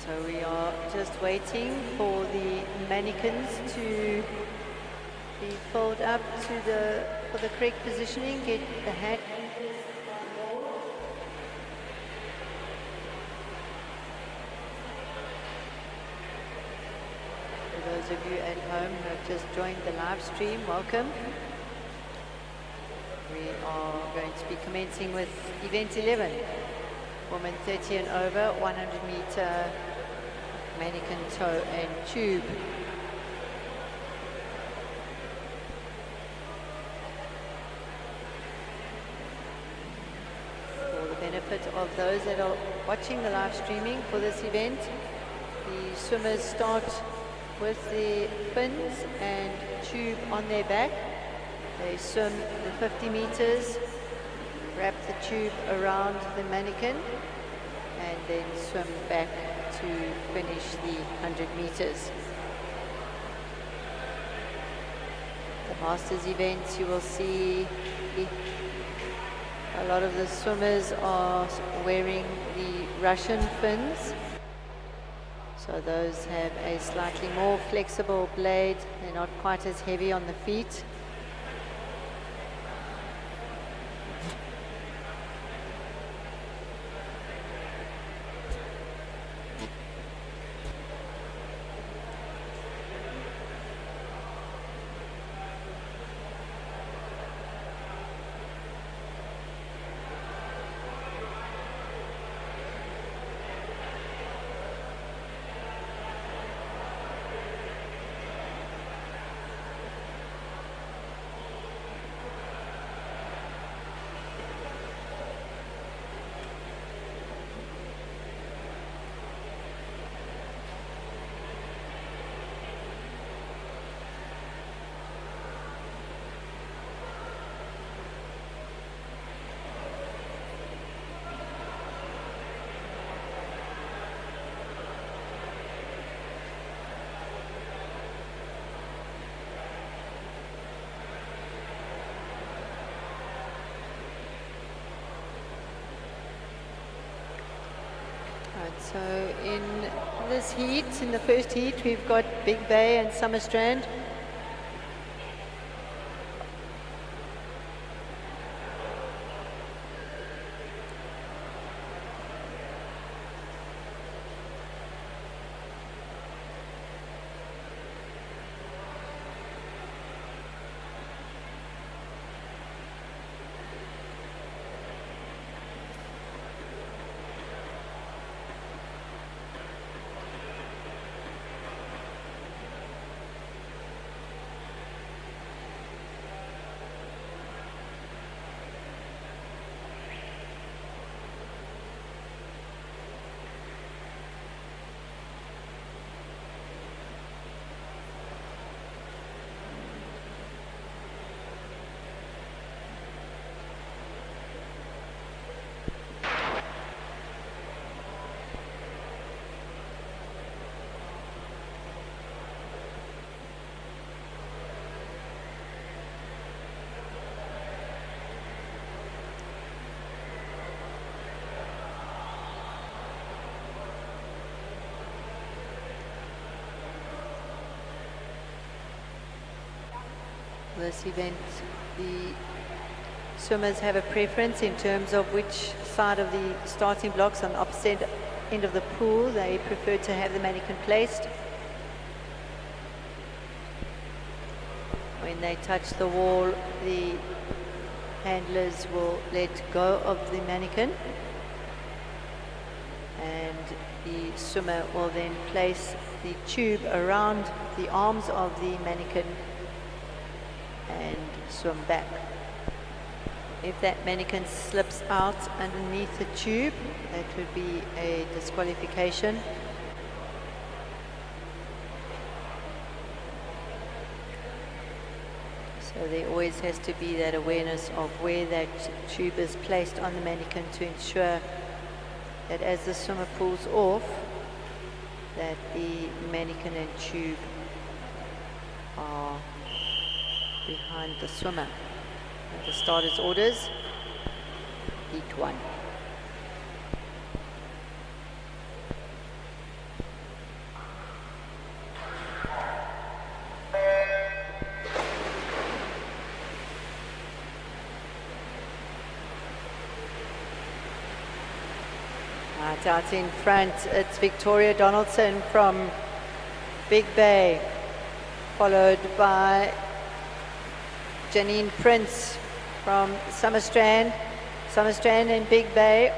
So we are just waiting for the mannequins to be filled up for the correct positioning, get the hat. For those of you at home who have just joined the live stream, welcome. We are going to be commencing with event 11, women 30 and over, 100-meter mannequin toe and tube. For the benefit of those that are watching the live streaming for this event, the swimmers start with the fins and tube on their back. They swim the 50 meters, wrap the tube around the mannequin, and then swim back to finish the 100 meters. The Masters events, you will see a lot of the swimmers are wearing the Russian fins. So those have a slightly more flexible blade. They're not quite as heavy on the feet. So in this heat, in the first heat, we've got Big Bay and Summer Strand. This event, the swimmers have a preference in terms of which side of the starting blocks. On the opposite end of the pool, they prefer to have the mannequin placed. When they touch the wall, the handlers will let go of the mannequin, and the swimmer will then place the tube around the arms of the mannequin and swim back. If that mannequin slips out underneath the tube, that would be a disqualification. So there always has to be that awareness of where that tube is placed on the mannequin to ensure that as the swimmer pulls off, that the mannequin and tube are behind the swimmer. And the starter's orders, heat 1. Right out in front, it's Victoria Donaldson from Big Bay, followed by Janine Prince from Summerstrand and Big Bay. I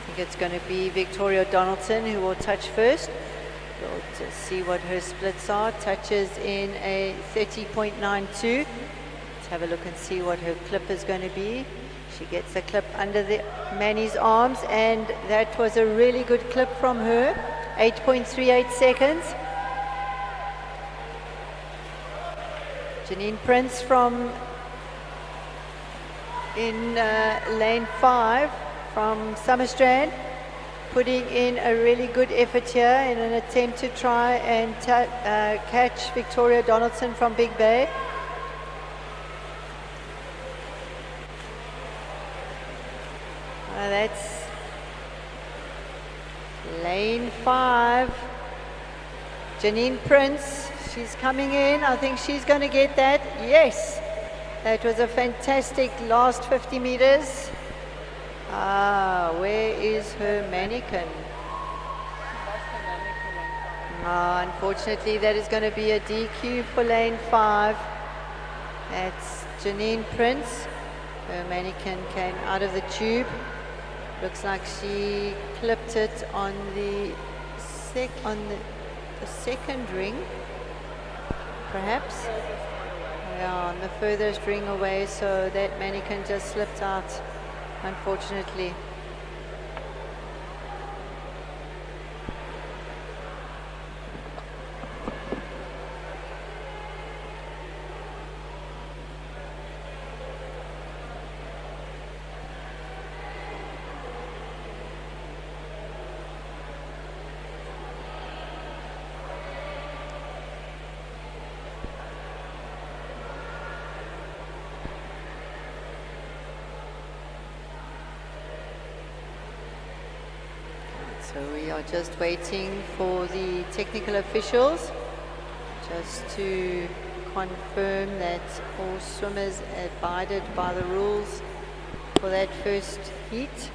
think it's going to be Victoria Donaldson who will touch first. We'll just see what her splits are. Touches in a 30.92. Let's have a look and see what her clip is going to be. She gets the clip under the Manny's arms, and that was a really good clip from her. 8.38 seconds. Janine Prince from in lane 5 from Summerstrand, putting in a really good effort here in an attempt to try and catch Victoria Donaldson from Big Bay. That's lane 5. Janine Prince, she's coming in. I think she's going to get that. Yes, that was a fantastic last 50 meters. Where is her Manikin? Unfortunately, that is going to be a DQ for lane 5. That's Janine Prince. Her Manikin came out of the tube. Looks like she clipped it on the second ring, perhaps. Yeah, on the furthest ring away, so that Manikin just slipped out, unfortunately. So we are just waiting for the technical officials just to confirm that all swimmers abided by the rules for that first heat.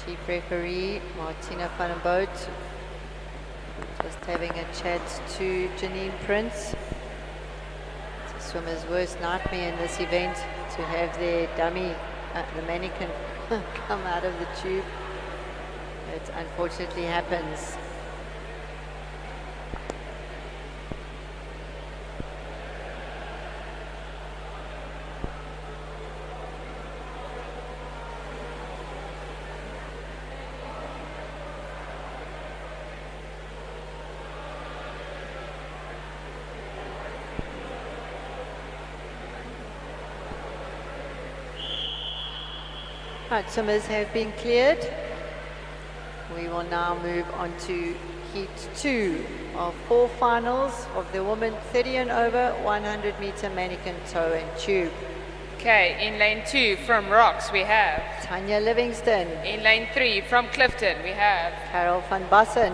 Chief referee Martina van den Boot just having a chat to Janine Prince. It's a swimmer's worst nightmare in this event to have their dummy, the Manikin, come out of the tube. It unfortunately happens. Right, swimmers have been cleared. We will now move on to heat 2 of 4 finals of the women 30 and over 100 meter Manikin toe and tube. Okay, in lane 2 from Rocks we have Tanya Livingston. In lane 3 from Clifton we have Carol van Bassen.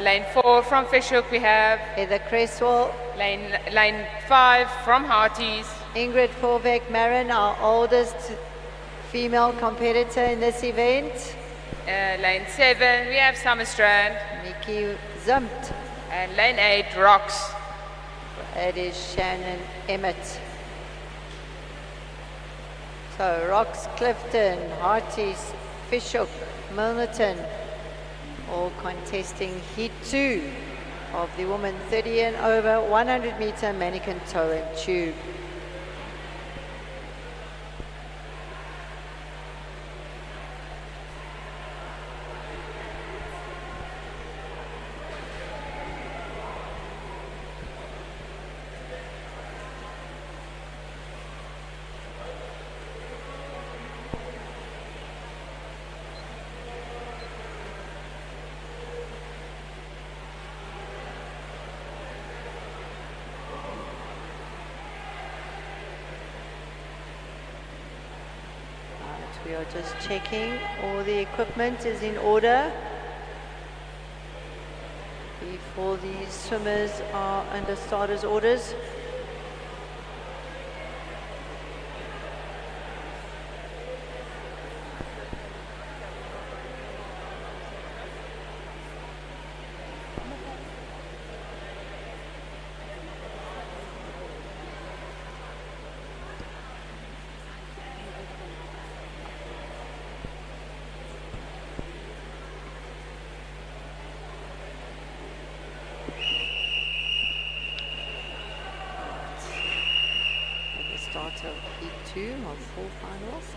Lane 4 from Fishhook we have Heather Cresswell. Lane 5 from Hearties Ingrid Vorbeck-Marin, our oldest female competitor in this event. Lane 7 we have Summerstrand. Nikki Zimt. And lane 8 Rocks. It is Shannon Emmett. So Rocks, Clifton, Hearties, Fishhook, Milnerton, all contesting heat 2 of the women 30 and over 100 meter Manikin toe and tube. We are just checking all the equipment is in order before these swimmers are under starters orders. Start of heat 2 of 4 finals.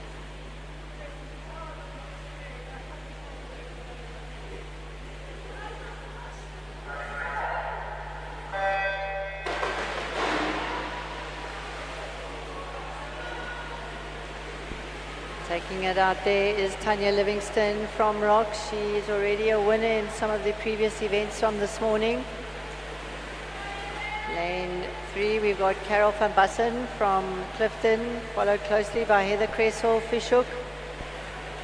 Taking it out there is Tanya Livingston from Rocks. She is already a winner in some of the previous events from this morning. Lane 3, we've got Carol van Bussen from Clifton, followed closely by Heather Cresswell, Fishhook.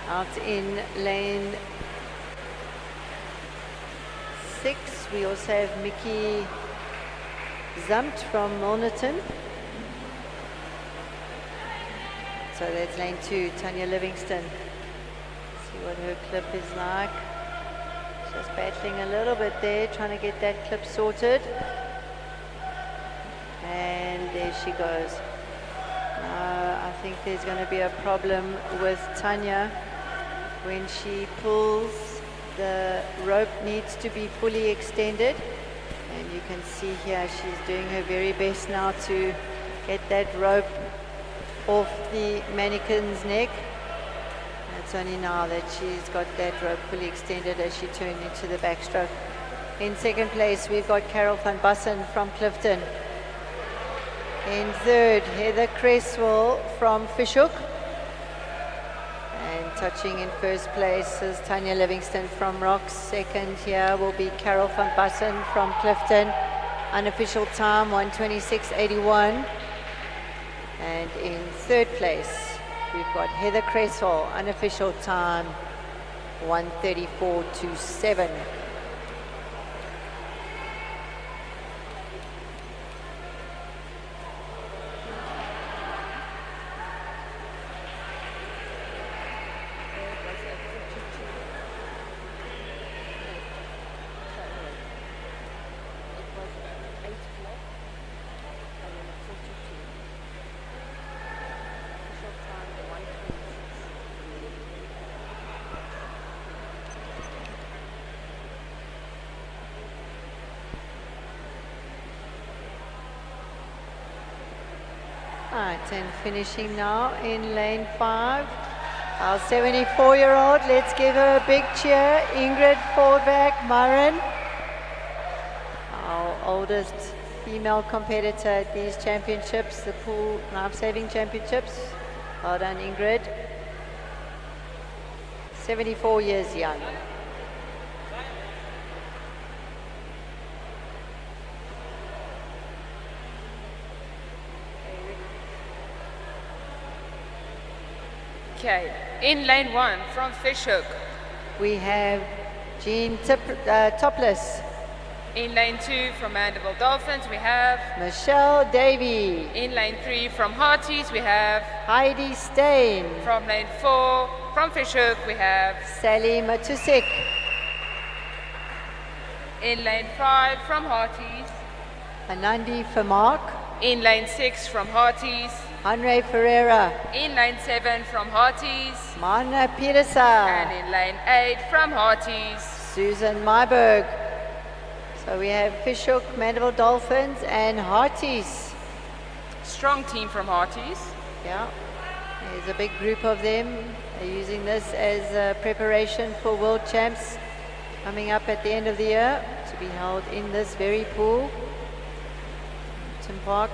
Out in lane 6, we also have Mickey Zumt from Milnerton. So that's lane 2, Tanya Livingston. See what her clip is like. Just battling a little bit there, trying to get that clip sorted. And there she goes. I think there's going to be a problem with Tanya when she pulls. The rope needs to be fully extended, and you can see here she's doing her very best now to get that rope off the Manikin's neck. It's only now that she's got that rope fully extended as she turned into the backstroke. In second place, we've got Carol van Bussen from Clifton. In third, Heather Cresswell from Fishhook. And touching in first place is Tanya Livingston from Rocks. Second here will be Carol van Bussen from Clifton. Unofficial time 1:26.81. And in third place, we've got Heather Cresswell. Unofficial time 1:34.27. Right, and finishing now in lane 5, our 74-year-old. Let's give her a big cheer. Ingrid Fordback Murren, our oldest female competitor at these championships, the Pool Lifesaving Championships. Well done, Ingrid. 74 years young. Okay, in lane 1 from Fishhook. We have Jean Topless. In lane 2 from Mandela Dolphins, we have Michelle Davey. In lane 3 from Hearties, we have Heidi Stain. From lane 4 from Fishhook, we have Sally Matusik. In lane 5 from Hearties, Anandi Famark. In lane 6 from Hearties, Andre Ferreira. In lane 7 from Hearties, Mana Petersa. And in lane 8 from Hearties, Susan Myberg. So we have Fishhook, Mandeville Dolphins, and Hearties. Strong team from Hearties. Yeah, there's a big group of them. They're using this as a preparation for World Champs coming up at the end of the year to be held in this very pool, Tim Park.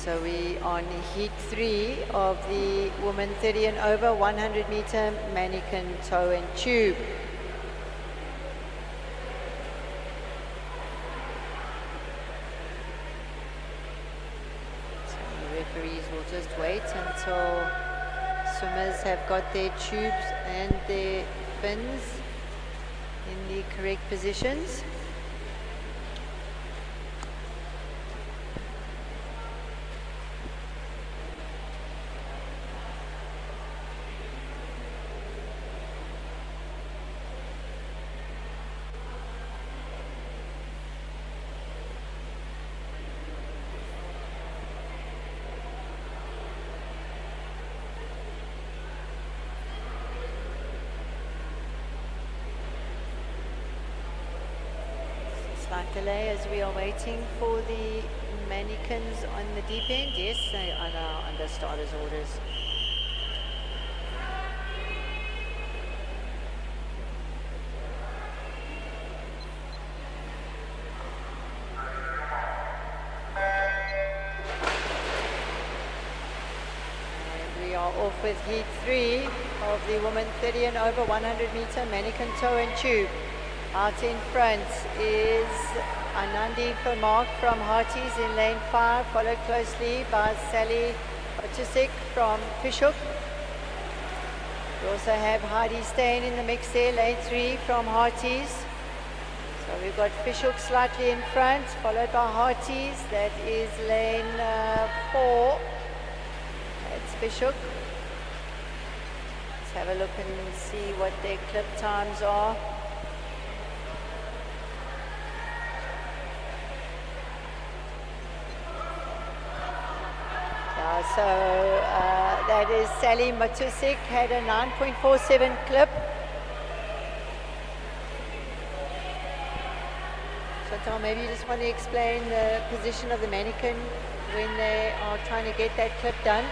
So we on heat 3 of the women 30 and over 100 meter Manikin toe and tube. So the referees will just wait until swimmers have got their tubes and their fins in the correct positions. Slight delay as we are waiting for the mannequins on the deep end. Yes, they are now under starters orders. And we are off with heat 3 of the women 30 and over 100 meter Manikin toe and tube. Out in front is Anandi Vermaak from Hearties in lane 5, followed closely by Sally Otusik from Fishhook. We also have Heidi Stain in the mix there, lane 3 from Hearties. So we've got Fishhook slightly in front, followed by Hearties. That is lane 4. That's Fishhook. Let's have a look and see what their clip times are. So that is Sally Matusik, had a 9.47 clip. So Tom, maybe you just want to explain the position of the mannequin when they are trying to get that clip done.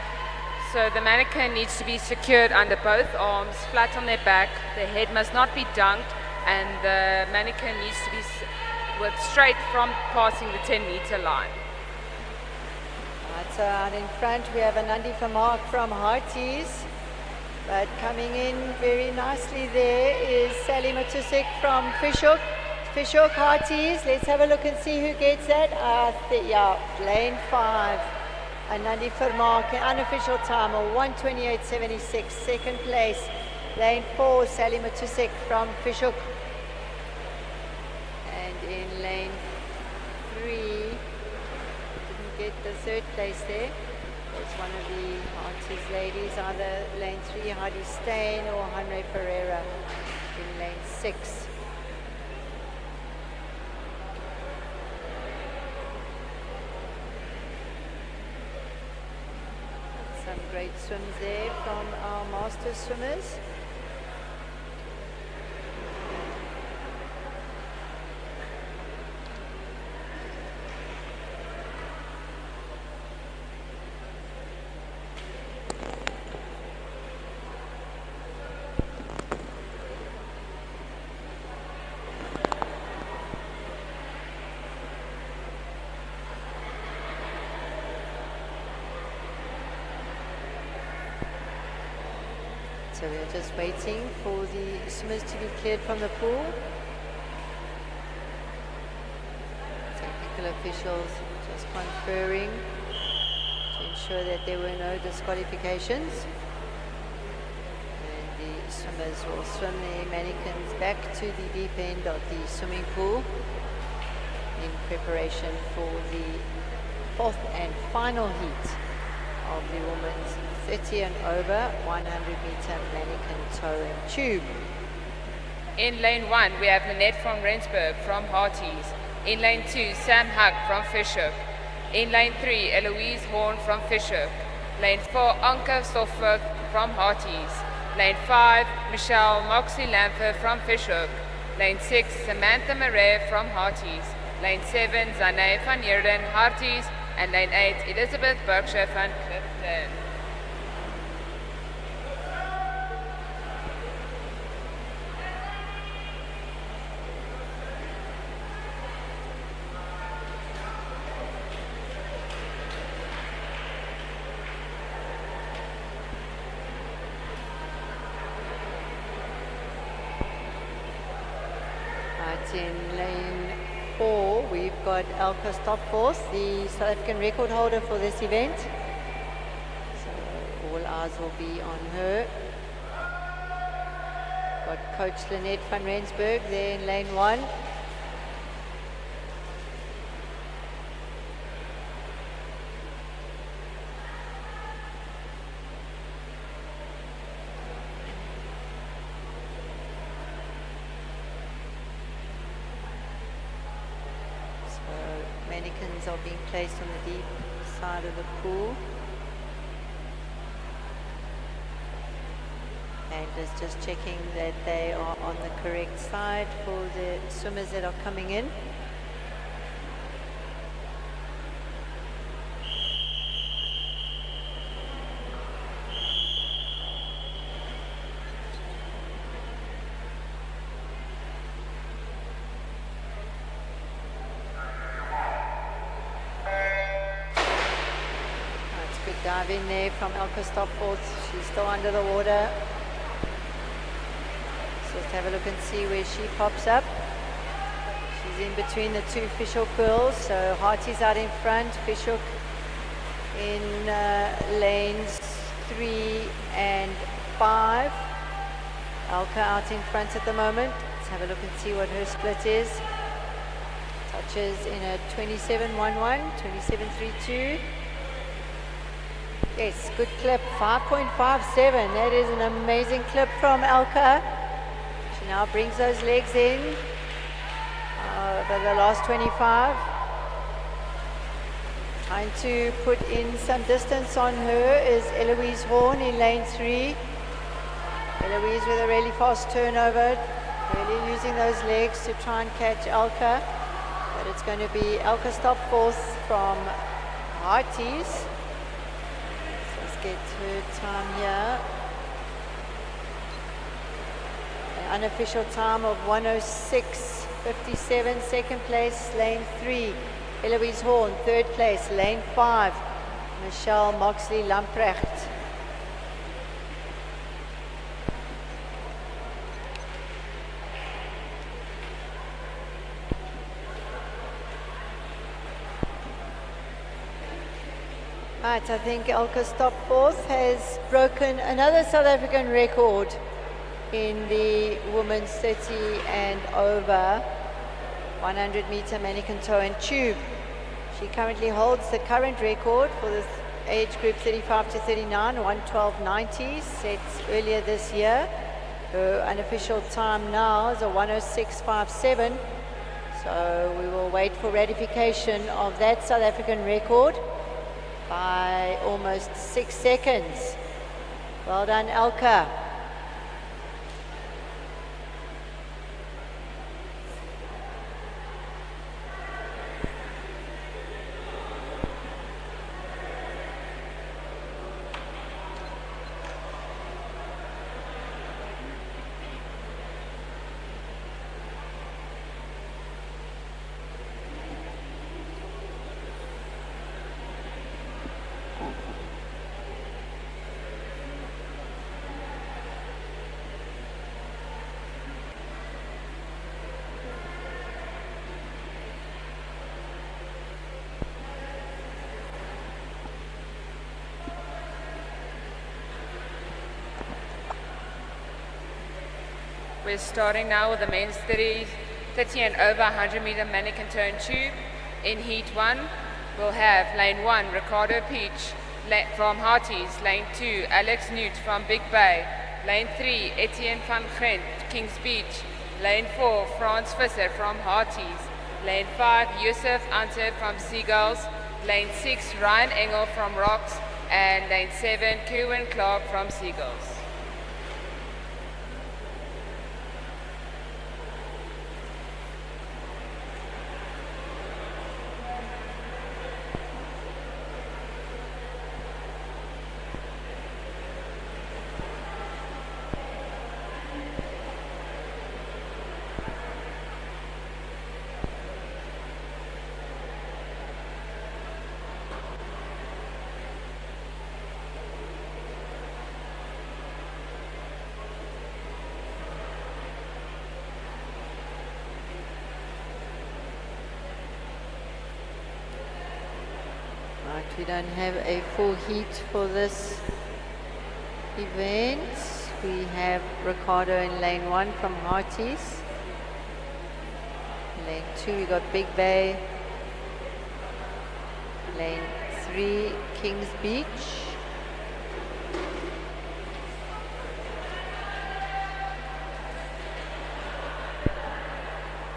So the mannequin needs to be secured under both arms, flat on their back. The head must not be dunked, and the mannequin needs to be with straight from passing the 10-meter line. So out in front we have Anandi Vermaak from Hearties, but coming in very nicely there is Sally Matusik from Fishhook. Fishhook, Hearties, let's have a look and see who gets that. Yeah, lane 5, Anandi Vermaak, an unofficial time of 1:28.76, second place. Lane 4, Sally Matusik from Fishhook. And in lane 3, get the third place there. There's one of the Hearties ladies, either lane 3, Heidi Stain, or Henry Pereira in lane 6. Some great swims there from our master swimmers. So we're just waiting for the swimmers to be cleared from the pool. Technical officials just conferring to ensure that there were no disqualifications. And the swimmers will swim their mannequins back to the deep end of the swimming pool in preparation for the fourth and final heat of the women's 30 and over 100 meter Manikin toe and tube. In lane 1, we have Lynette from Rensburg from Hearties. In lane 2, Sam Huck from Fishhook. In lane 3, Eloise Horn from Fishhook. Lane 4, Anke Stoffberg from Hearties. Lane 5, Michelle Moxley Lamfer from Fishhook. Lane 6, Samantha Murray from Hearties. Lane 7, Zanae van Heerden, Hearties. And lane 8, Elizabeth Berkshire van Clifton. in lane 4, we've got Elka Stopforth, the South African record holder for this event. So all eyes will be on her. Got Coach Lynette van Rensburg there in lane 1. Manikins are being placed on the deep side of the pool. And just checking that they are on the correct side for the swimmers that are coming in. Dive in there from Elka Stopforth. She's still under the water. So let's have a look and see where she pops up. She's in between the two Fishhook girls. So Harty's out in front, Fishhook in lanes 3 and 5. Elka out in front at the moment. Let's have a look and see what her split is. Touches in a 27.11, 27.32. Yes, good clip, 5.57. That is an amazing clip from Elka. She now brings those legs in over the last 25. Trying to put in some distance on her is Eloise Horn in lane 3. Eloise with a really fast turnover, really using those legs to try and catch Elka. But it's going to be Elka Stopforth from Harties. Get her time here. An unofficial time of 1:06.57. Second place, lane 3, Eloise Horn. Third place, lane 5, Michelle Moxley Lamprecht. Right, I think Elka Stopforth has broken another South African record in the women's 30 and over 100 meter Manikin toe and tube. She currently holds the current record for this age group 35 to 39, 1:12.90, set earlier this year. Her unofficial time now is a 1:06.57. So we will wait for ratification of that South African record by almost 6 seconds. Well done, Elka. We're starting now with the men's 30 and over 100 meter Manikin toe and tube. In heat 1, we'll have lane 1, Ricardo Peach from Harties, lane 2, Alex Newt from Big Bay, lane 3, Etienne van Gent, Kings Beach, lane 4, Frans Visser from Harties, lane 5, Yusuf Ante from Seagulls, lane 6, Ryan Engel from Rocks, and lane 7, Kerwin Clark from Seagulls. Right, we don't have a full heat for this event. We have Ricardo in lane 1 from Hearties. Lane 2 we got Big Bay. Lane 3 Kings Beach.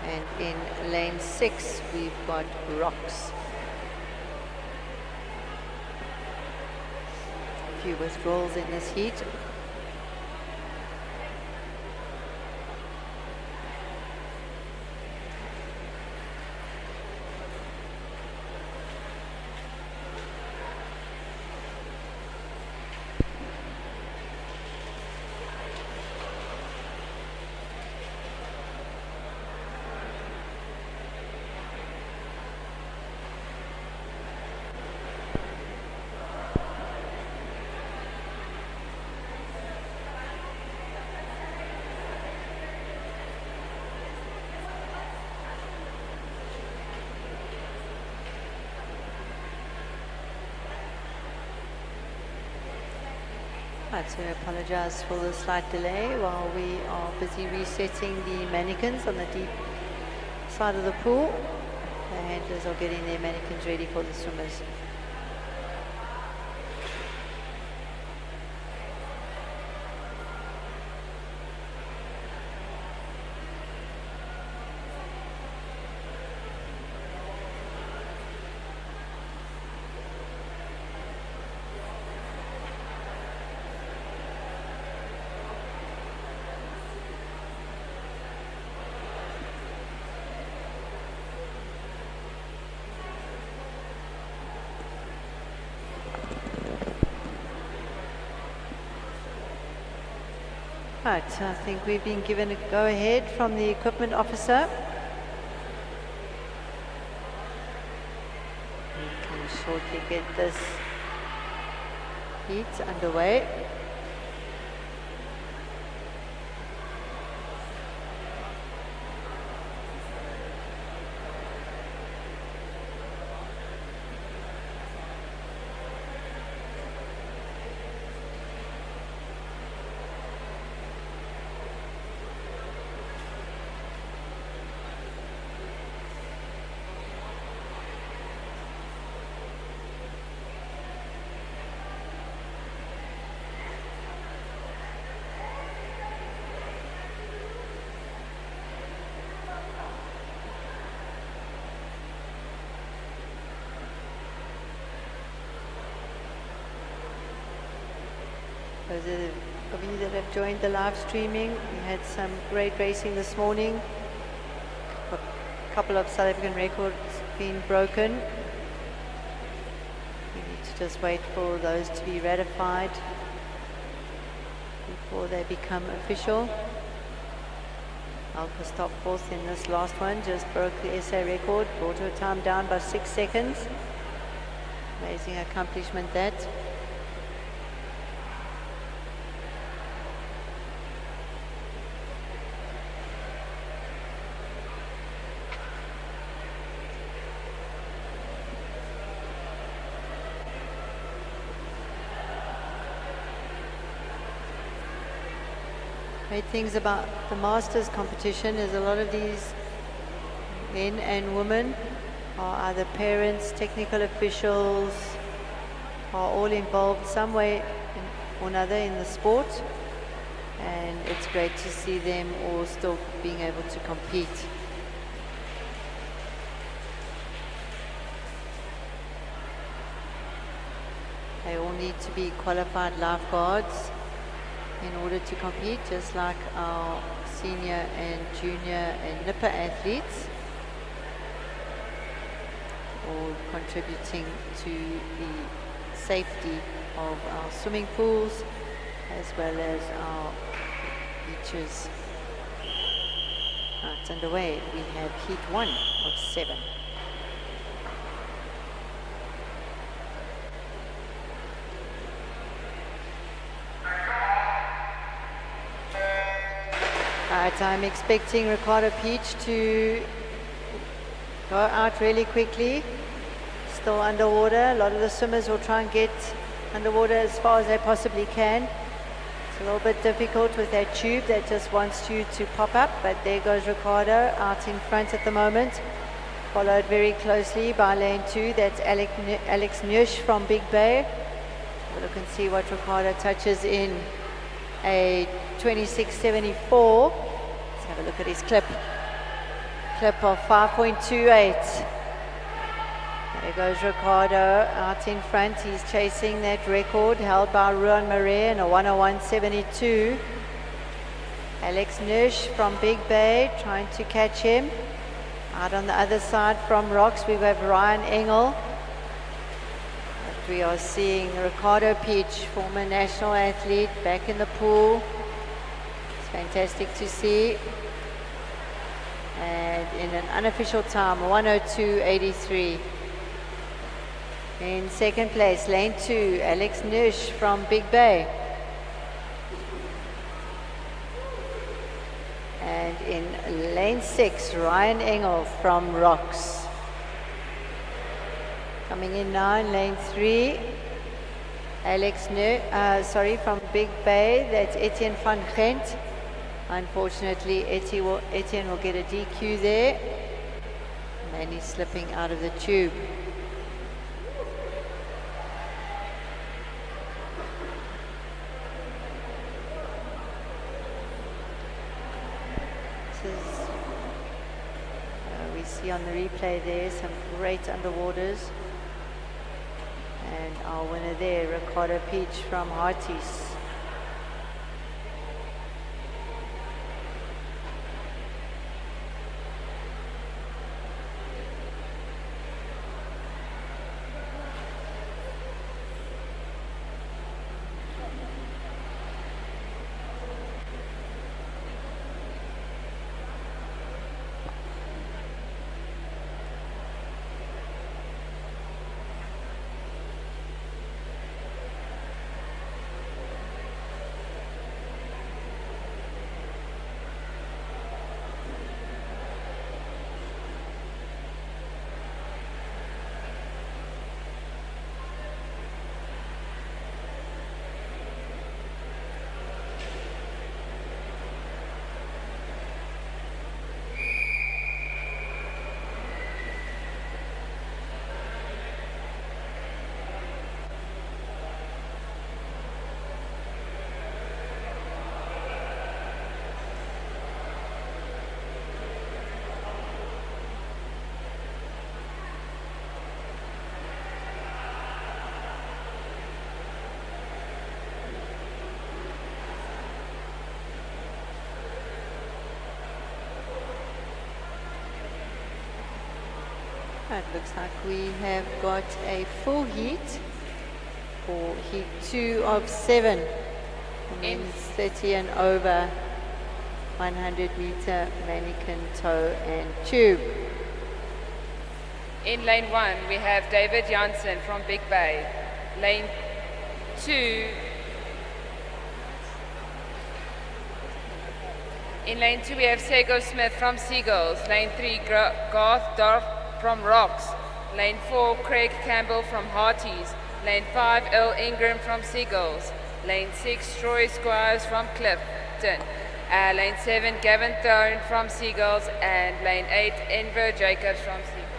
And in lane 6 we've got Rocks. A few withdrawals in this heat. Right, so I apologize for the slight delay while we are busy resetting the mannequins on the deep side of the pool. The handlers are getting their mannequins ready for the swimmers. Right, I think we've been given a go-ahead from the equipment officer. We can shortly get this heat underway. Those of you that have joined the live streaming, we had some great racing this morning. A couple of South African records being broken. We need to just wait for those to be ratified before they become official. Alka stopped fourth in this last one, just broke the SA record, brought her time down by 6 seconds. Amazing accomplishment that. Great things about the Masters competition is a lot of these men and women are either parents, technical officials, are all involved some way or another in the sport, and it's great to see them all still being able to compete. They all need to be qualified lifeguards in order to compete, just like our senior and junior and nipper athletes, all contributing to the safety of our swimming pools as well as our beaches. It's underway. We have heat 1 of 7. I'm expecting Ricardo Peach to go out really quickly. still underwater. A lot of the swimmers will try and get underwater as far as they possibly can. It's a little bit difficult with that tube that just wants you to pop up, but there goes Ricardo out in front at the moment, followed very closely by lane 2. That's Alex Nush from Big Bay. Have a look and see what Ricardo touches in a 26.74. Let's have a look at his clip of 5.28. There goes Ricardo out in front. He's chasing that record held by Ruan Marais in a 101.72. Alex Nush from Big Bay trying to catch him. Out on the other side from Rocks, we have Ryan Engel. But we are seeing Ricardo Peach, former national athlete, back in the pool. It's fantastic to see. And in an unofficial time, 102.83. In second place, lane 2, Alex Nush from Big Bay. And in lane 6, Ryan Engel from Rocks. Coming in now in lane 3, Alex Nush, from Big Bay, that's Etienne van Gent. Unfortunately, Etienne will get a DQ there. And he's slipping out of the tube. We see on the replay there some great underwaters, and our winner there, Ricardo Peach from Hearties. It looks like we have got a full heat for heat 2 of 7. Men's 30 and over 100 meter Manikin, toe and tube. In lane 1, we have David Janssen from Big Bay. Lane 2. In lane 2, we have Sego Smith from Seagulls. Lane 3, Garth Dorf from Rocks. Lane 4, Craig Campbell from Hearties. Lane 5, Earl Ingram from Seagulls. Lane 6, Troy Squires from Clifton. Lane 7, Gavin Thorne from Seagulls. And lane 8, Enver Jacobs from Seagulls.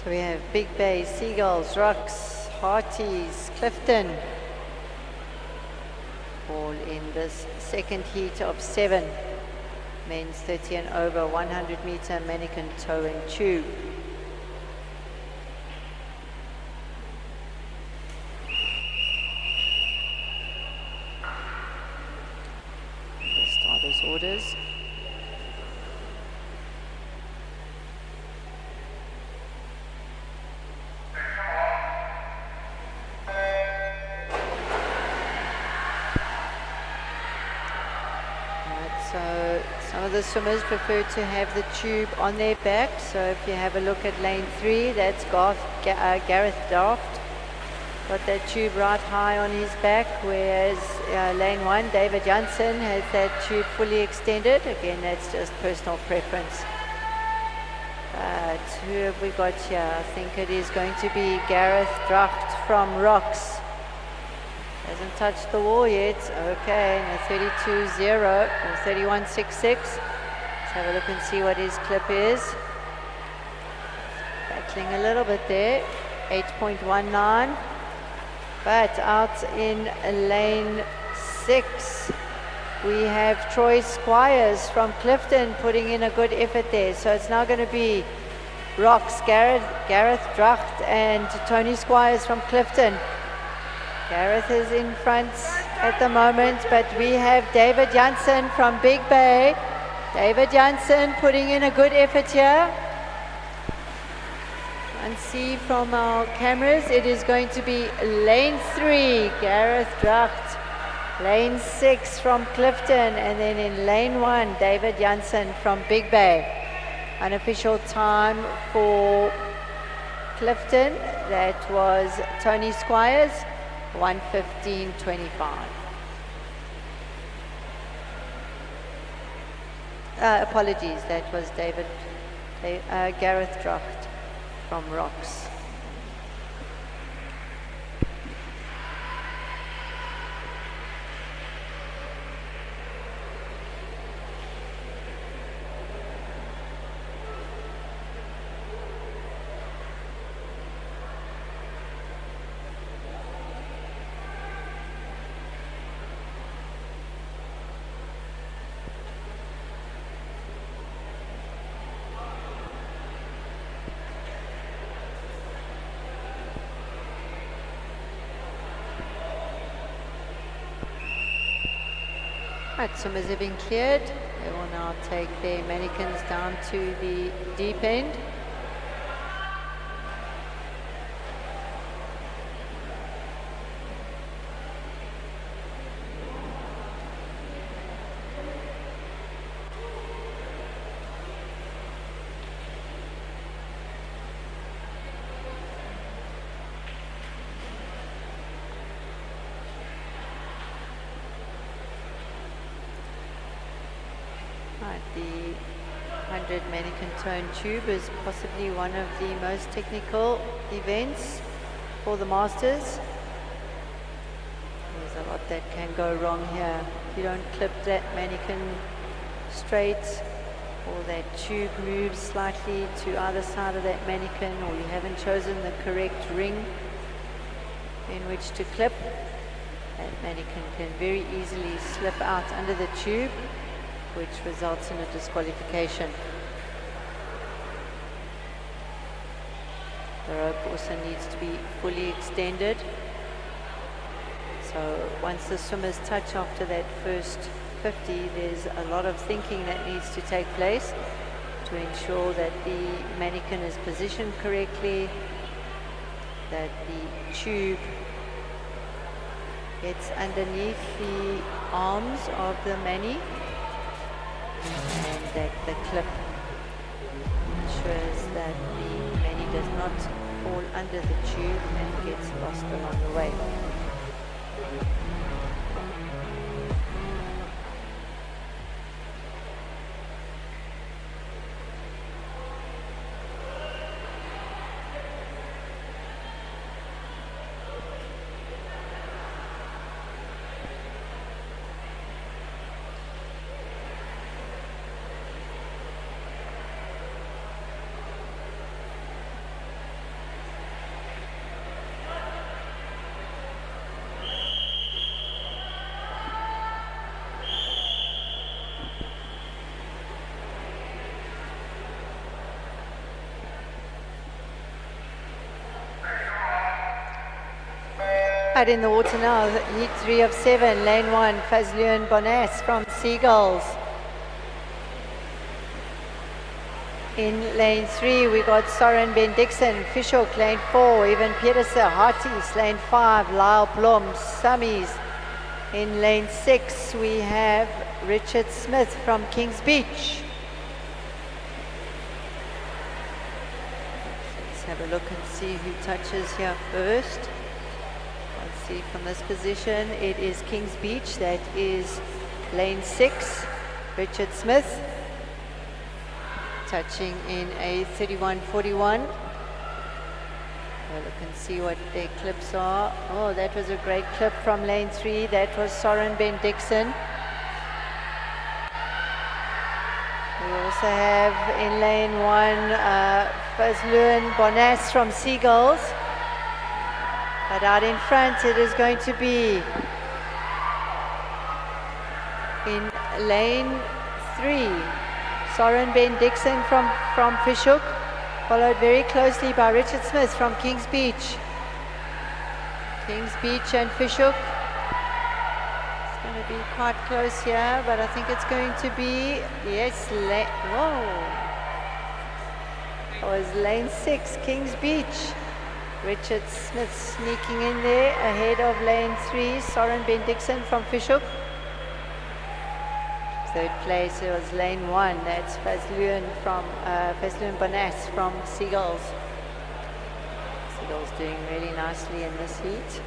So we have Big Bay, Seagulls, Rocks, Hearties, Clifton, all in this second heat of 7. Men's 30 and over 100 meter Manikin, toe and tube. The starters orders. Some of the swimmers prefer to have the tube on their back. So if you have a look at lane 3, that's Gareth Daft. Got that tube right high on his back, whereas lane 1, David Janssen, has that tube fully extended. Again, that's just personal preference. But who have we got here? I think it is going to be Gareth Dracht from Rocks. Hasn't touched the wall yet. Okay, and a 32.0 or 31.66. Let's have a look and see what his clip is. Battling a little bit there. 8.19. But out in lane 6, we have Troy Squires from Clifton putting in a good effort there. So it's now going to be Rocks, Gareth Dracht and Tony Squires from Clifton. Gareth is in front at the moment, but we have David Janssen from Big Bay. David Janssen putting in a good effort here. And see from our cameras, it is going to be lane 3, Gareth Dracht. Lane 6 from Clifton, and then in lane 1, David Janssen from Big Bay. Unofficial time for Clifton, that was Tony Squires, 1:15.25. Apologies, that was Gareth Dracht from Rocks. Right, swimmers have been cleared. They will now take their mannequins down to the deep end. The 100 Manikin tone tube is possibly one of the most technical events for the Masters. There's a lot that can go wrong here. If you don't clip that Manikin straight, or that tube moves slightly to either side of that Manikin, or you haven't chosen the correct ring in which to clip, that Manikin can very easily slip out under the tube, which results in a disqualification. The rope also needs to be fully extended. So once the swimmers touch after that first 50, there's a lot of thinking that needs to take place to ensure that the mannequin is positioned correctly, that the tube gets underneath the arms of the mani, and that the clip ensures that the mani does not fall under the tube and gets lost along the way. Out in the water now, heat 3 of 7, lane 1, Fazlun Bonas from Seagulls. In lane 3, we got Soren Ben Dixon, Fishhook, lane 4, Evan Pedersen, Harties, lane 5, Lyle Blom, Summies. In lane 6, we have Richard Smith from Kings Beach. Let's have a look and see who touches here first. Let's see from this position, it is Kings Beach, that is lane 6, Richard Smith, touching in a 31.41. Look and see what their clips are. Oh, that was a great clip from lane 3. That was Soren Ben Dixon. We also have in lane 1 Fazluan Bonas from Seagulls. But out in front it is going to be in lane 3 Soren Ben Dixon from Fishhook, followed very closely by Richard Smith from Kings Beach. Kings Beach and Fishhook. It's going to be quite close here, but I think it's going to be, yes, whoa. That was lane 6, Kings Beach. Richard Smith sneaking in there ahead of lane 3, Soren Ben Dixon from Fishhook. Third place, it was lane 1, that's Fazluan Bonas from Seagulls. Seagulls doing really nicely in this heat.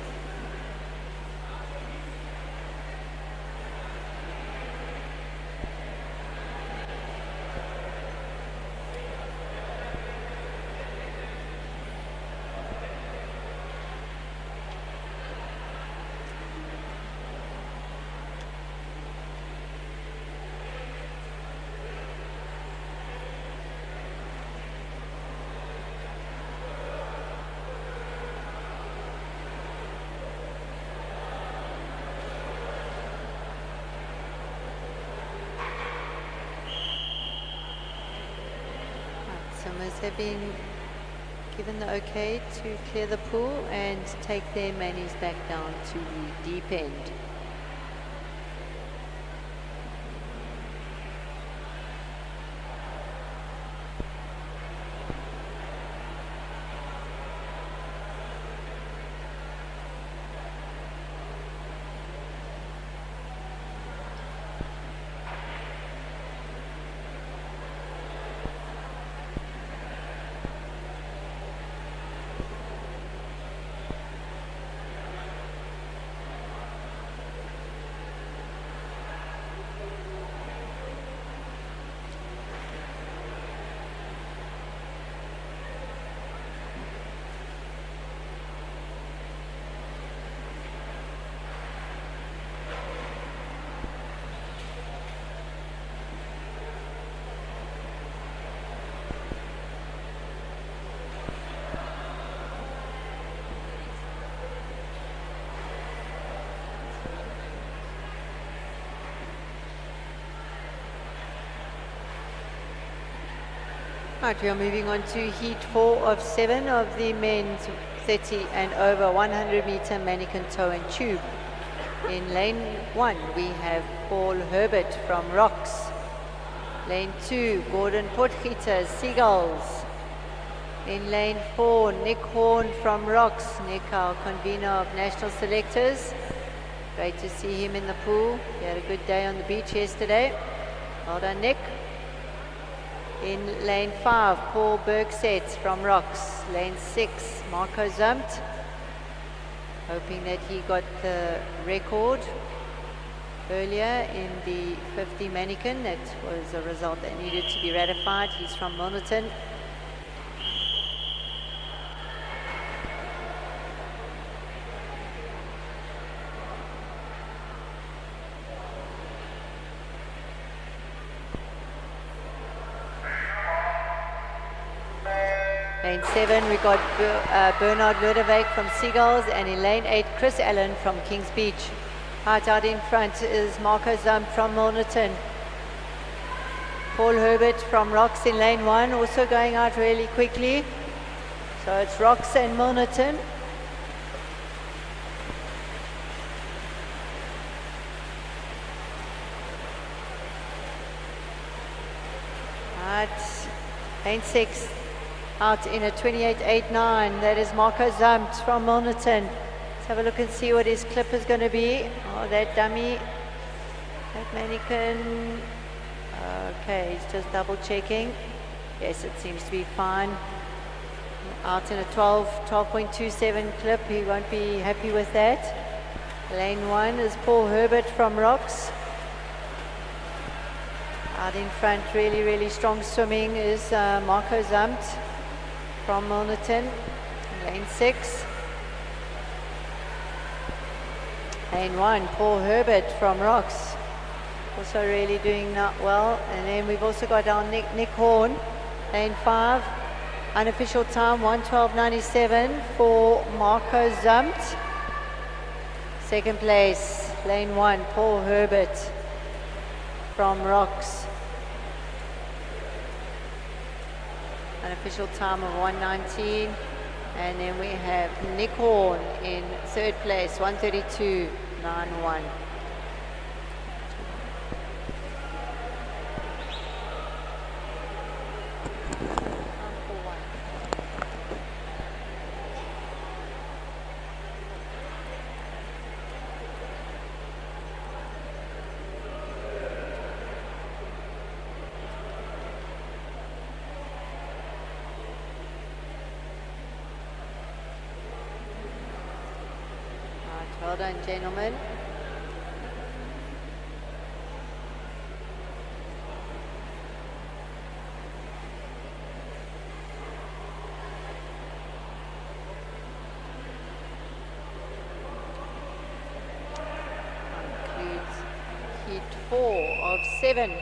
Swimmers have been given the okay to clear the pool and take their manis back down to the deep end. Right, we are moving on to heat 4 of 7 of the men's 30 and over 100 meter Manikin toe and tube. In lane 1 we have Paul Herbert from Rocks. Lane 2 Gordon Potgieter, Seagulls. In lane 4 Nick Horn from Rocks. Nick, our convener of national selectors. Great to see him in the pool. He had a good day on the beach yesterday. Well done, Nick. In lane 5, Paul Bergset from Rocks. Lane 6, Marco Zumpt, hoping that he got the record earlier in the 50 Manikin. That was a result that needed to be ratified. He's from Milnerton. Lane 7, we got Bernard Ludewijk from Seagulls, and in lane 8, Chris Allen from Kings Beach. Right out in front is Marco Zump from Milnerton. Paul Herbert from Rocks in lane 1, also going out really quickly. So it's Rocks and Milnerton. Right, lane 6. Out in a 28.89, that is Marco Zumpt from Milnerton. Let's have a look and see what his clip is going to be. Oh, that dummy That Manikin. Okay, he's just double checking. Yes, it seems to be fine. Out in a 12.27 clip. He won't be happy with that. Lane 1 is Paul Herbert from Rocks. Out in front, really strong swimming is Marco Zumt from Milnerton. Lane 6. Lane 1, Paul Herbert from Rocks. Also really doing not well. And then we've also got our Nick Horn. Lane 5. Unofficial time 1:12.97 for Marco Zumt. Second place, lane 1, Paul Herbert from Rocks. Unofficial time of 1:19. And then we have Nick Horn in third place, 1:32.91. Well done, gentlemen. Concludes heat 4 of 7.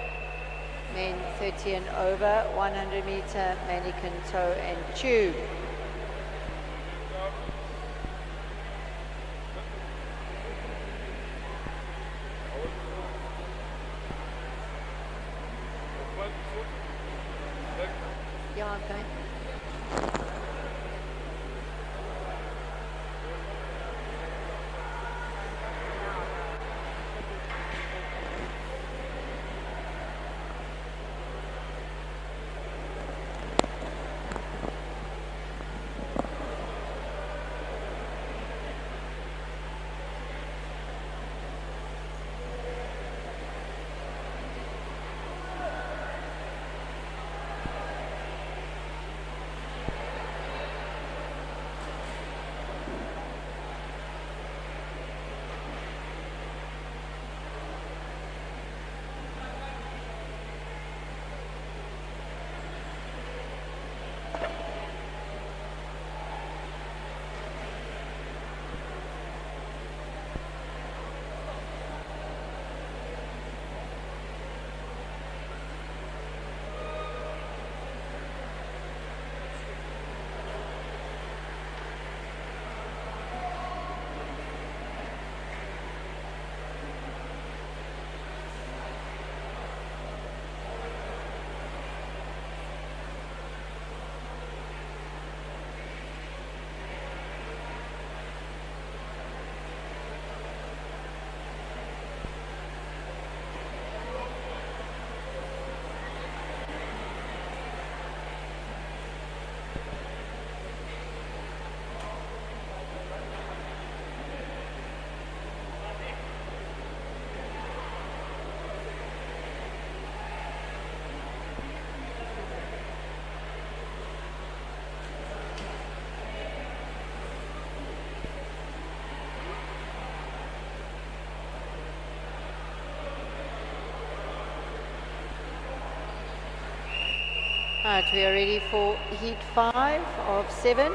Men 30 and over, 100 meter Manikin, toe and tube. Yeah, okay. Right, we are ready for heat 5 of 7.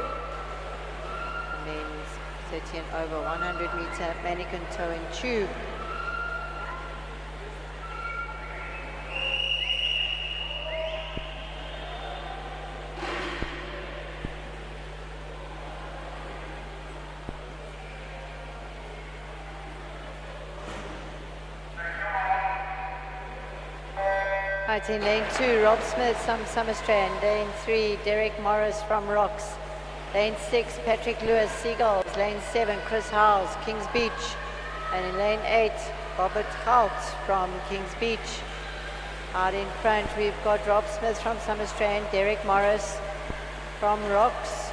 Men's 30 and over, 100 meter Manikin, toe and tube. Right, in lane 2, Rob Smith from Summerstrand. Lane 3, Derek Morris from Rocks. Lane 6, Patrick Lewis, Seagulls. Lane 7, Chris Howes, Kings Beach. And in lane 8, Robert Hout from Kings Beach. Out in front, we've got Rob Smith from Summerstrand, Derek Morris from Rocks.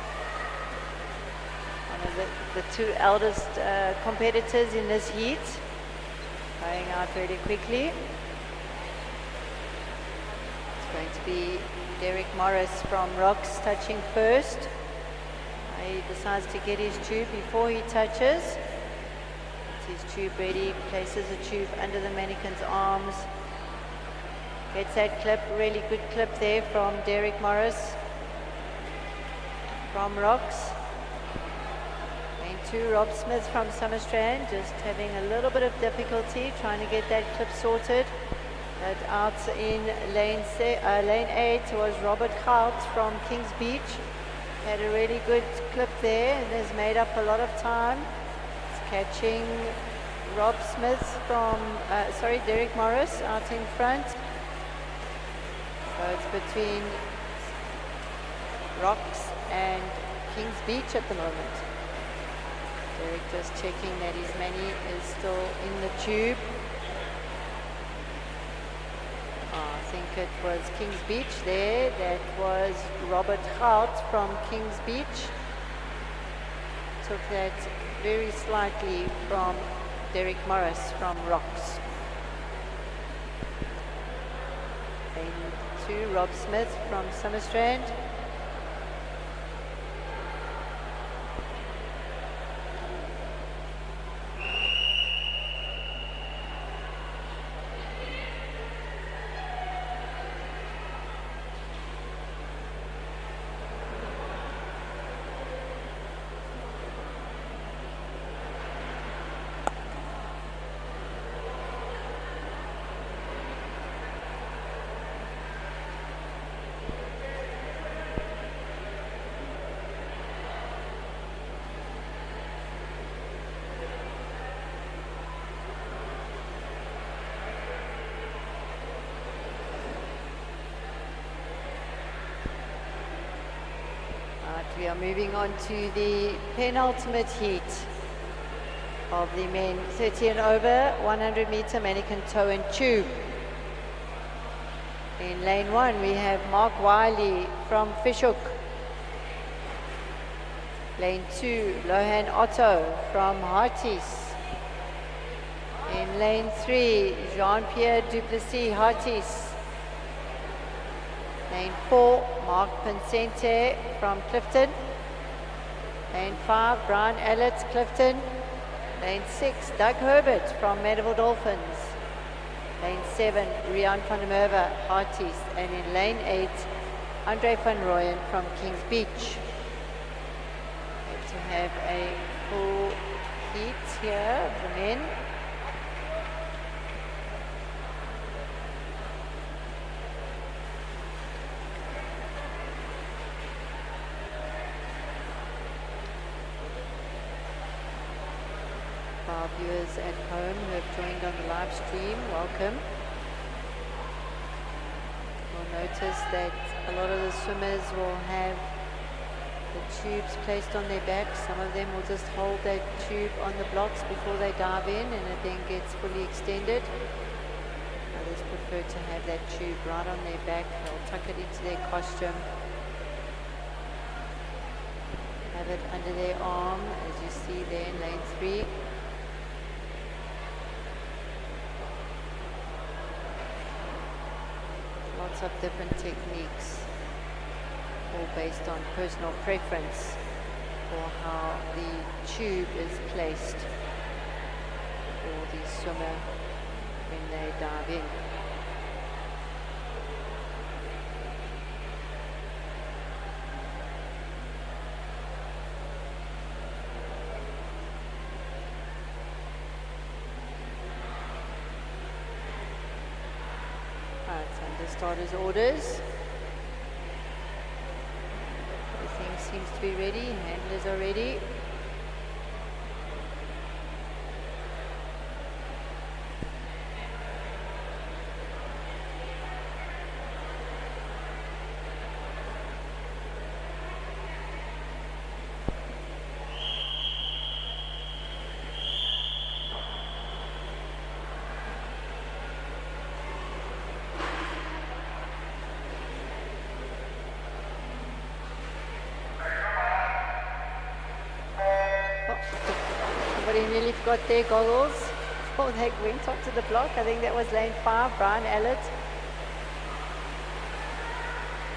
One of the two eldest competitors in this heat. Going out really quickly. It's going to be Derek Morris from Rocks touching first. He decides to get his tube before he touches. Gets his tube ready, places the tube under the Manikin's arms. Gets that clip, really good clip there from Derek Morris from Rocks. Lane 2, Rob Smith from Summerstrand, just having a little bit of difficulty trying to get that clip sorted. But out in lane 8 was Robert Gout from Kings Beach. Had a really good clip there and has made up a lot of time. It's catching Rob Smith from, Derek Morris out in front. So it's between Rocks and Kings Beach at the moment. Derek just checking that his Mani is still in the tube. I think it was Kings Beach there. That was Robert Gout from Kings Beach. Took that very slightly from Derek Morris from Rocks. Lane 2, Rob Smith from Summerstrand. We are moving on to the penultimate heat of the men 30 and over, 100 meter Manikin toe and tube. In lane 1 we have Mark Wiley from Fishhook. Lane 2, Lohan Otto from Hearties. In lane 3, Jean-Pierre Duplessis, Hearties. Lane 4, Mark Pincente from Clifton. Lane 5, Brian Allett, Clifton. Lane 6, Doug Herbert from Mandela Dolphins. Lane 7, Rian van der Merwe, Hearties. And in lane 8, Andre van Rooyen from Kings Beach. Hope to have a full heat here of the men. Our viewers at home who have joined on the live stream, welcome. You'll notice that a lot of the swimmers will have the tubes placed on their back. Some of them will just hold that tube on the blocks before they dive in, and it then gets fully extended. Others prefer to have that tube right on their back. They'll tuck it into their costume, have it under their arm, as you see there in lane 3. Lots of different techniques, all based on personal preference for how the tube is placed for the swimmer when they dive in. Starters orders. Everything seems to be ready. Handlers are ready. Somebody nearly forgot their goggles. before they went onto the block. I think that was lane 5, Brian Allett.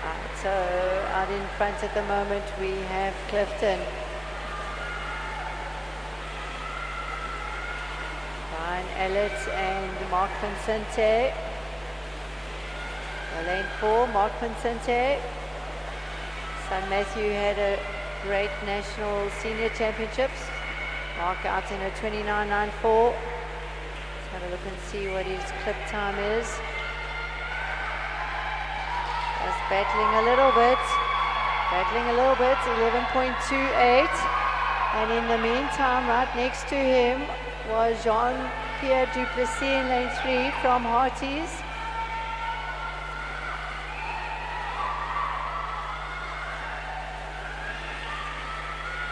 Right, so out in front at the moment we have Clifton. Brian Allett and Mark Vincente. Lane 4, Mark Vincente. Son Matthew had a great national senior championships. Mark out in a 29.94. Let's have a look and see what his clip time is. Just battling a little bit. 11.28. And in the meantime, right next to him was Jean-Pierre Duplessis in lane 3 from Harties.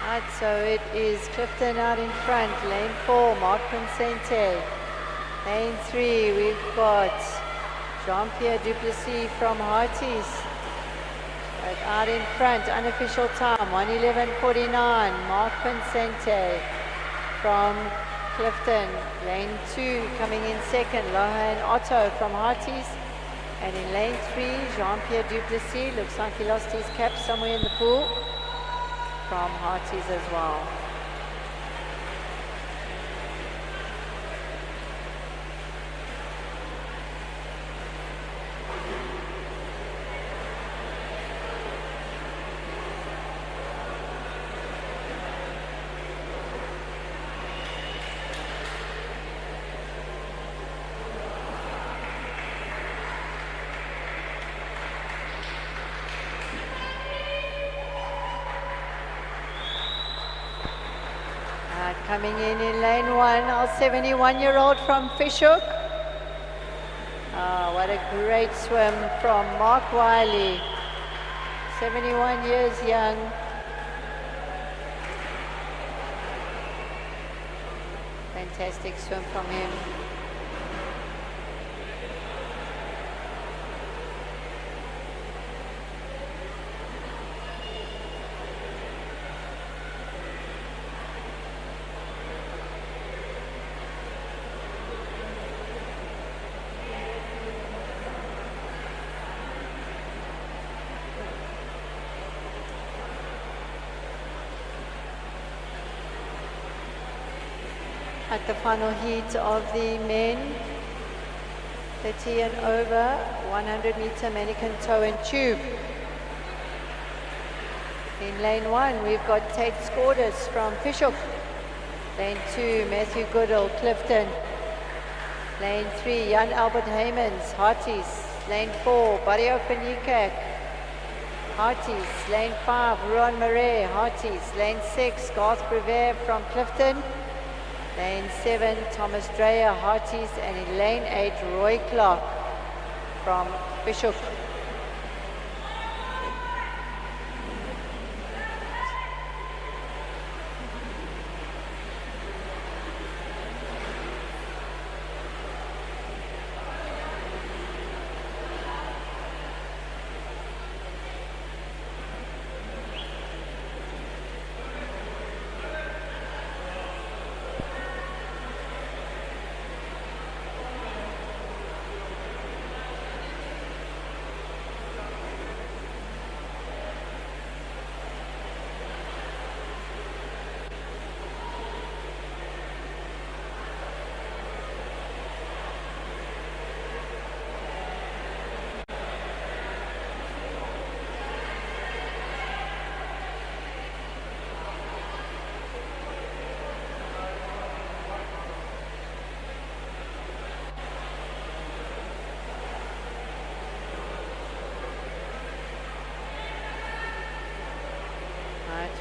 Right, so it is Clifton out in front, lane 4, Mark Vincente. Lane 3, we've got Jean-Pierre Duplessis from Harties. But out in front, unofficial time, 1:11.49, Mark Vincente from Clifton. Lane 2, coming in second, Lohan Otto from Harties. And in lane 3, Jean-Pierre Duplessis, looks like he lost his cap somewhere in the pool, from Harties as well. Coming in lane 1, our 71-year-old from Fishhook. What a great swim from Mark Wiley, 71 years young. Fantastic swim from him. At the final heat of the men, 30 and over, 100-meter Manikin toe and tube. In lane 1, we've got Tate Scordis from Fishhook. Lane 2, Matthew Goodall, Clifton. Lane 3, Jan Albert Heymans, Harties. Lane 4, Barrio Panikak, Harties. Lane 5, Ruan Murray, Harties. Lane 6, Garth Brevet from Clifton. Lane 7, Thomas Dreyer, Harties, and in lane 8, Roy Clark from Fishhook.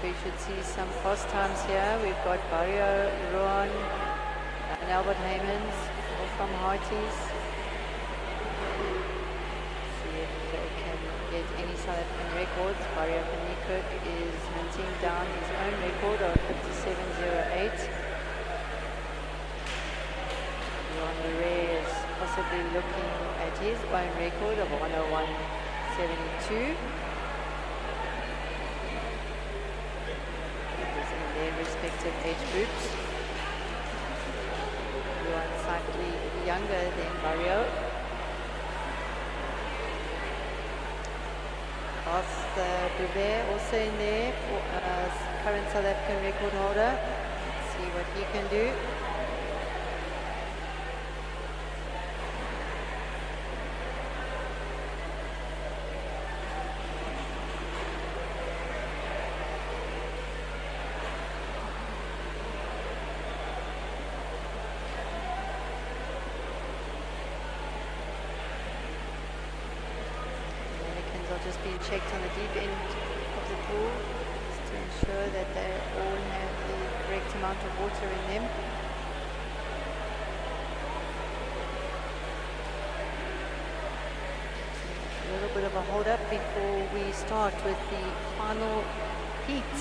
We should see some cross times here. We've got Barrio, Ruan, and Albert Heymans, all from Harties. See if they can get any South African records. Barrio Panikuk is hunting down his own record of 57.08. Ruan Murray is possibly looking at his own record of 101.72. Their respective age groups. Ruan slightly younger than Barrio. Bouvet also in there, for current South African record holder. Let's see what he can do. Just being checked on the deep end of the pool just to ensure that they all have the correct amount of water in them. A little bit of a hold up before we start with the final heat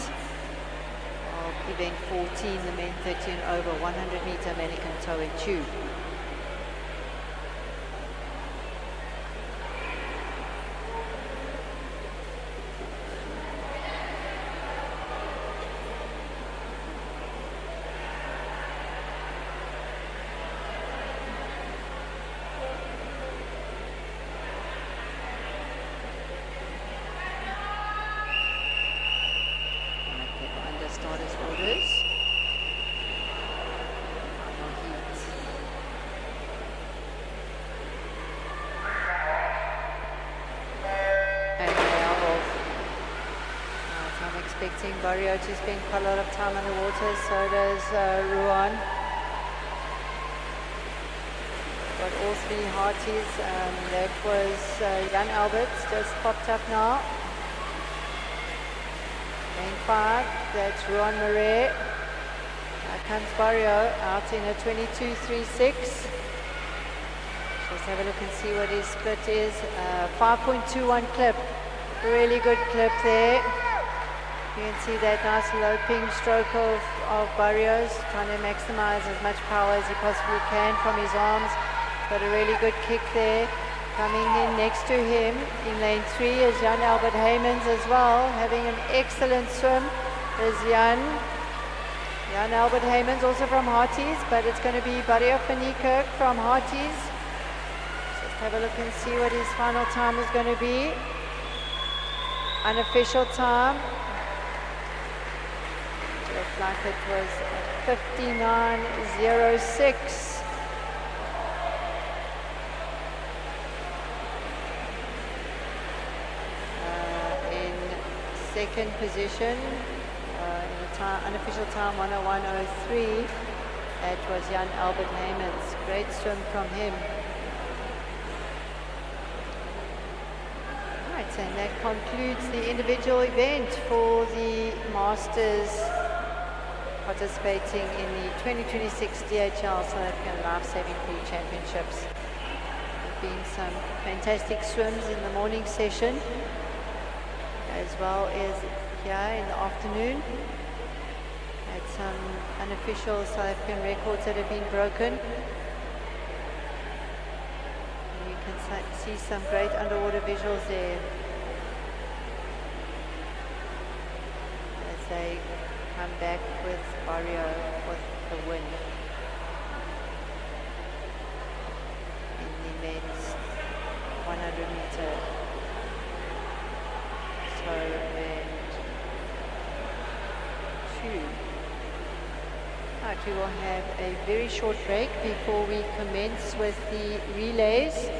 of event 14, the men 30 and over 100 meter Manikin toe and tube. Starters orders. Final heat. And they are off. I'm expecting Barrio to spend quite a lot of time on the water, so does Ruan. Got all three hearties. That was Jan Alberts, just popped up now. Lane 5, that's Ruan Marais. Now comes Barrio out in a 22.36. Let's have a look and see what his split is. 5.21 clip. Really good clip there. You can see that nice loping stroke of Barrio's, trying to maximize as much power as he possibly can from his arms. Got a really good kick there. Coming in next to him in lane 3 is Jan Albert Heymans as well, having an excellent swim. There's Jan Albert Heymans, also from Hearties, but it's going to be Barrio van Niekerk from Hearties. Just have a look and see what his final time is going to be. Unofficial time. Looks like it was 59.06. Second position, in the unofficial time 101.03, that was Jan Albert Heymans. Great swim from him. Right, and that concludes the individual event for the Masters participating in the 2026 DHL South African Lifesaving Pool Championships. There have been some fantastic swims in the morning session, as well as here in the afternoon. Had some unofficial South African records that have been broken. And you can see some great underwater visuals there as they come back with Barrio for the win in the men's 100 meter. And 2. Right, we will have a very short break before we commence with the relays.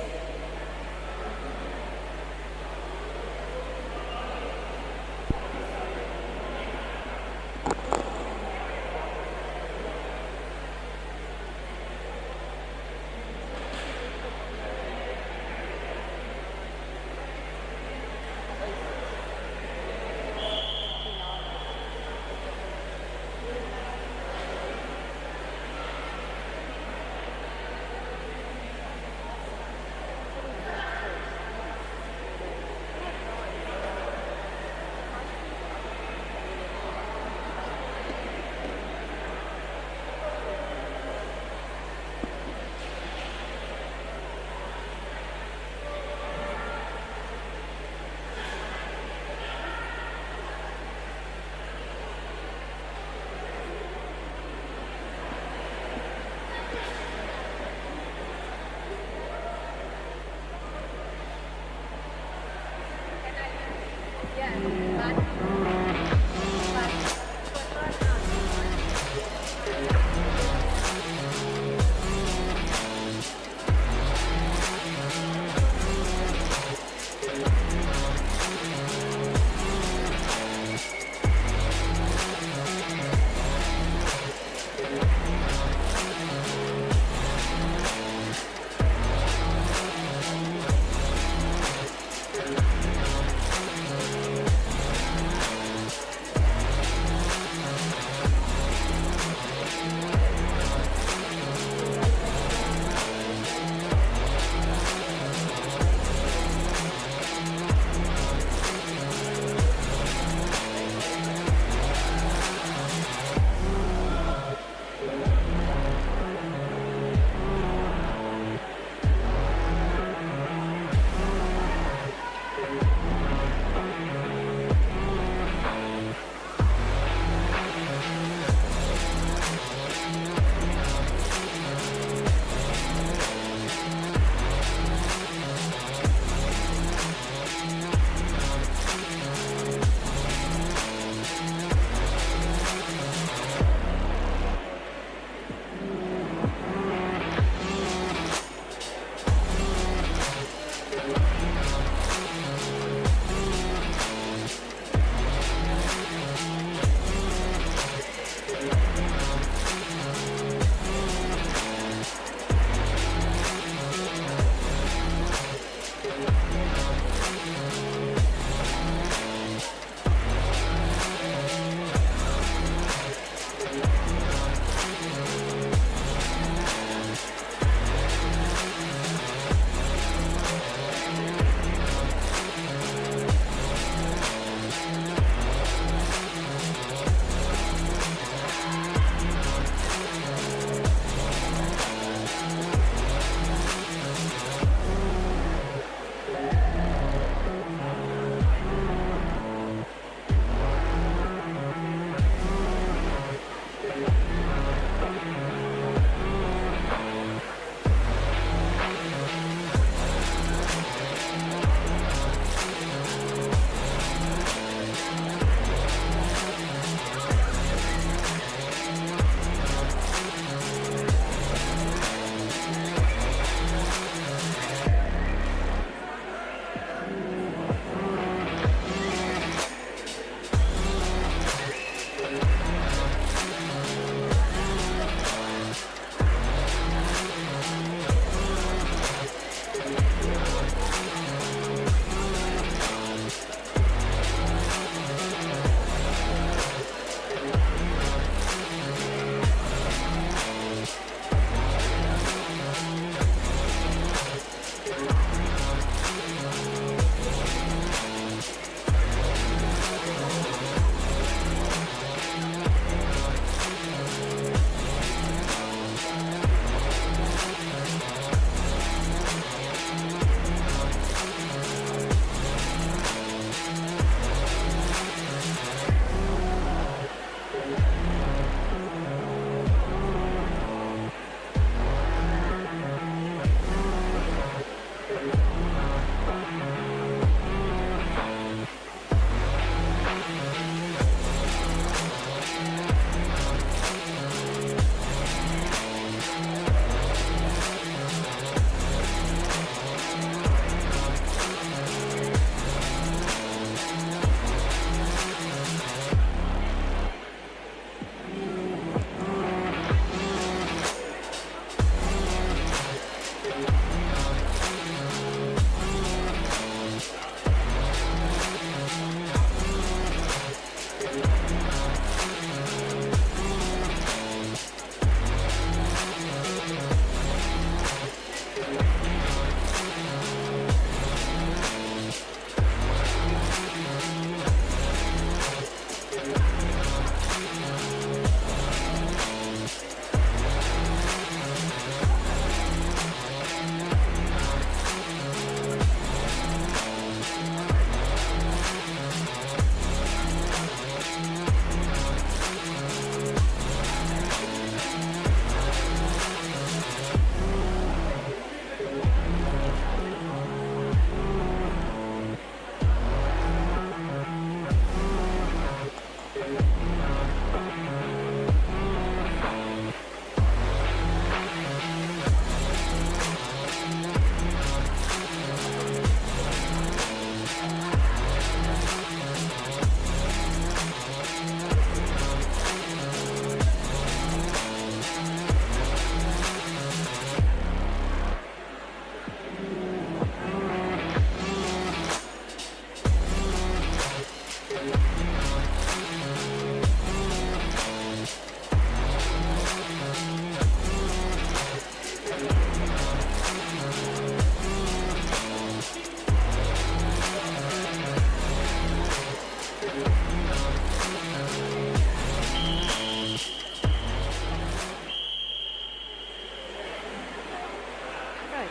Right,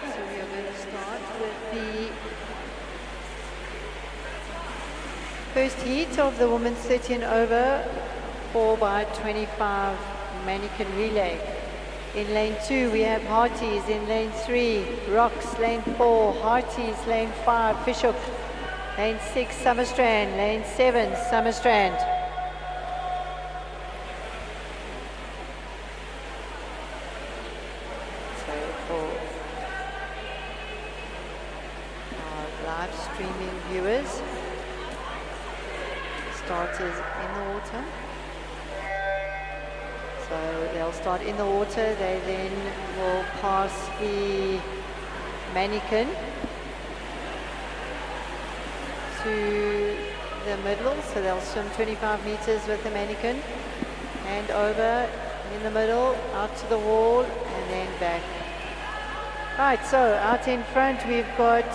so we are going to start with the first heat of the women's 30 and over 4x25 Manikin relay. In lane 2 we have Hearties, in lane 3 Rocks, lane 4 Hearties, lane 5 Fishhook, lane 6 Summerstrand, lane 7 Summerstrand. So for our live streaming viewers, starters in the water. So they'll start in the water, they then will pass the Manikin to the middle, so they'll swim 25 meters with the Manikin and over in the middle, out to the wall and then back. Right, so out in front we've got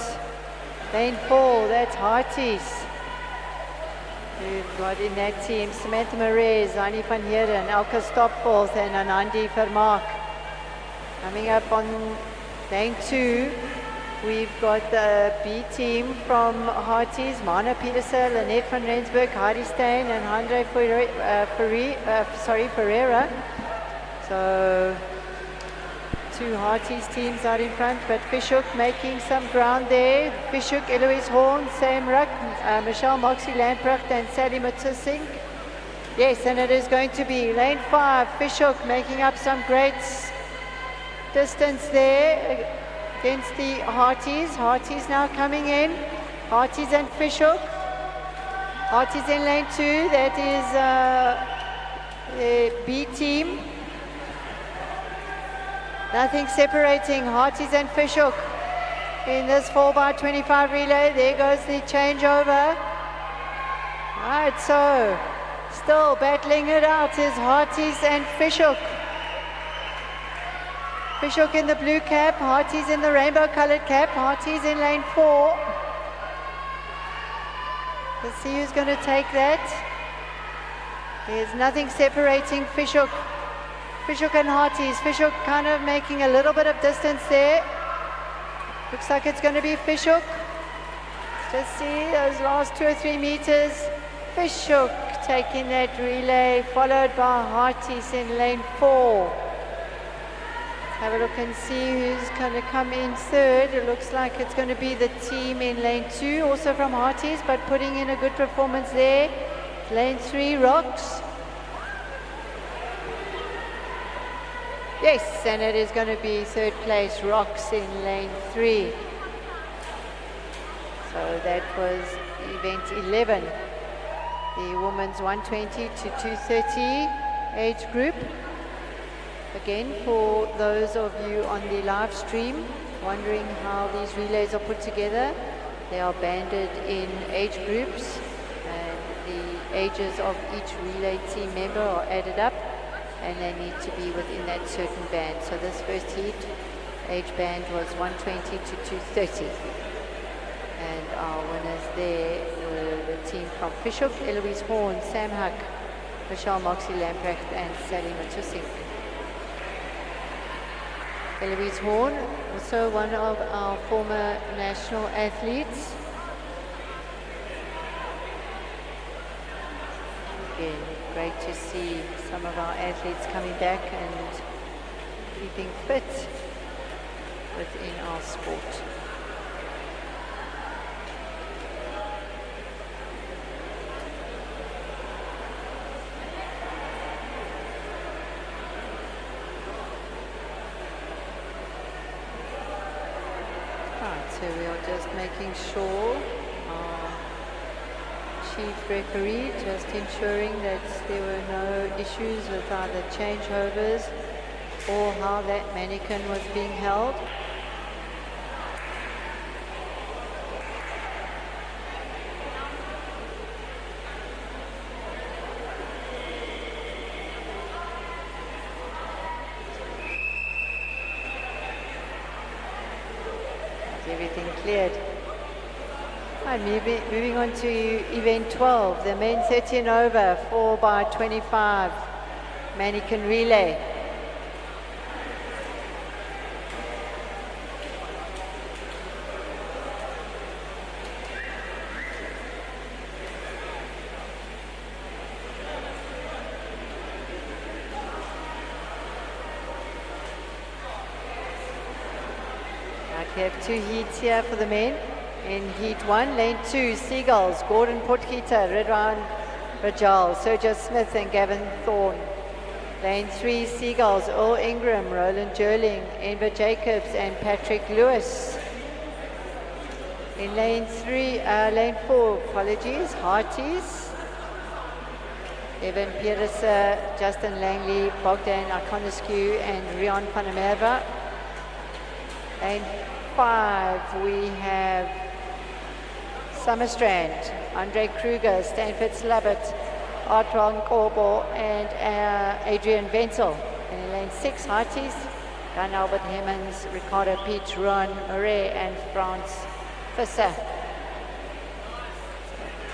lane 4, that's Hearties. We've got in that team Samantha Marez, Annie van Heerden, Elke Stopforth and Anandi Vermaak. Coming up on lane 2, we've got the B team from Hearties, Mana Petersen, Lynette van Rensburg, Heidi Stein and Andre Ferreira. So two Hearties teams out in front, but Fishhook making some ground there. Fishhook, Eloise Horn, Sam Ruck, Michelle Moxie Lamprecht and Sally Matusing. Yes, and it is going to be lane 5, Fishhook making up some great distance there against the Hearties. Hearties now coming in. Hearties and Fishhook. Hearties in lane 2, that is the B team. Nothing separating Hearties and Fishhook in this 4x25 relay. There goes the changeover. Right, so still battling it out is Hearties and Fishhook. Fishhook in the blue cap, Hearties in the rainbow colored cap, Hearties in lane 4. Let's see who's going to take that. There's nothing separating Fishhook. Fishhook and Hearties. Fishhook kind of making a little bit of distance there. Looks like it's going to be Fishhook. Just see those last 2 or 3 meters. Fishhook taking that relay, followed by Hearties in lane 4. Let's have a look and see who's going to come in third. It looks like it's going to be the team in lane 2, also from Hearties, but putting in a good performance there. Lane 3, Rocks. Yes, and it is going to be third place, Rocks in lane 3. So that was event 11, the women's 120 to 230 age group. Again, for those of you on the live stream wondering how these relays are put together, they are banded in age groups and the ages of each relay team member are added up, and they need to be within that certain band. So this first heat, age band was 120 to 230. And our winners there were the team from Fishhook, Eloise Horn, Sam Huck, Michelle Moxie Lamprecht and Sally Matusing. Eloise Horn, also one of our former national athletes. Again, great to see some of our athletes coming back and keeping fit within our sport. Right, so we are just making sure our chief referee just ensuring that there were no issues with either changeovers or how that Manikin was being held. everything cleared. And moving on to event 12, the men 30 and over, 4x25, Manikin relay. We have 2 heats here for the men. In heat 1, lane 2, Seagulls, Gordon Potgieter, Redwan Rajal, Sergio Smith and Gavin Thorne. Lane 3, Seagulls, Earl Ingram, Roland Jerling, Enver Jacobs and Patrick Lewis. In lane 4, apologies, Hearties, Evan Pieterse, Justin Langley, Bogdan Ikonescu and Rion Panameva. Lane 5, we have Summerstrand, Andre Kruger, Stanford Slabbert, Artron Corbo and Adrian Wenzel. And in lane 6, Hearties, Dan Albert Hemmans, Ricardo Peach, Ron Murray and Franz Visser.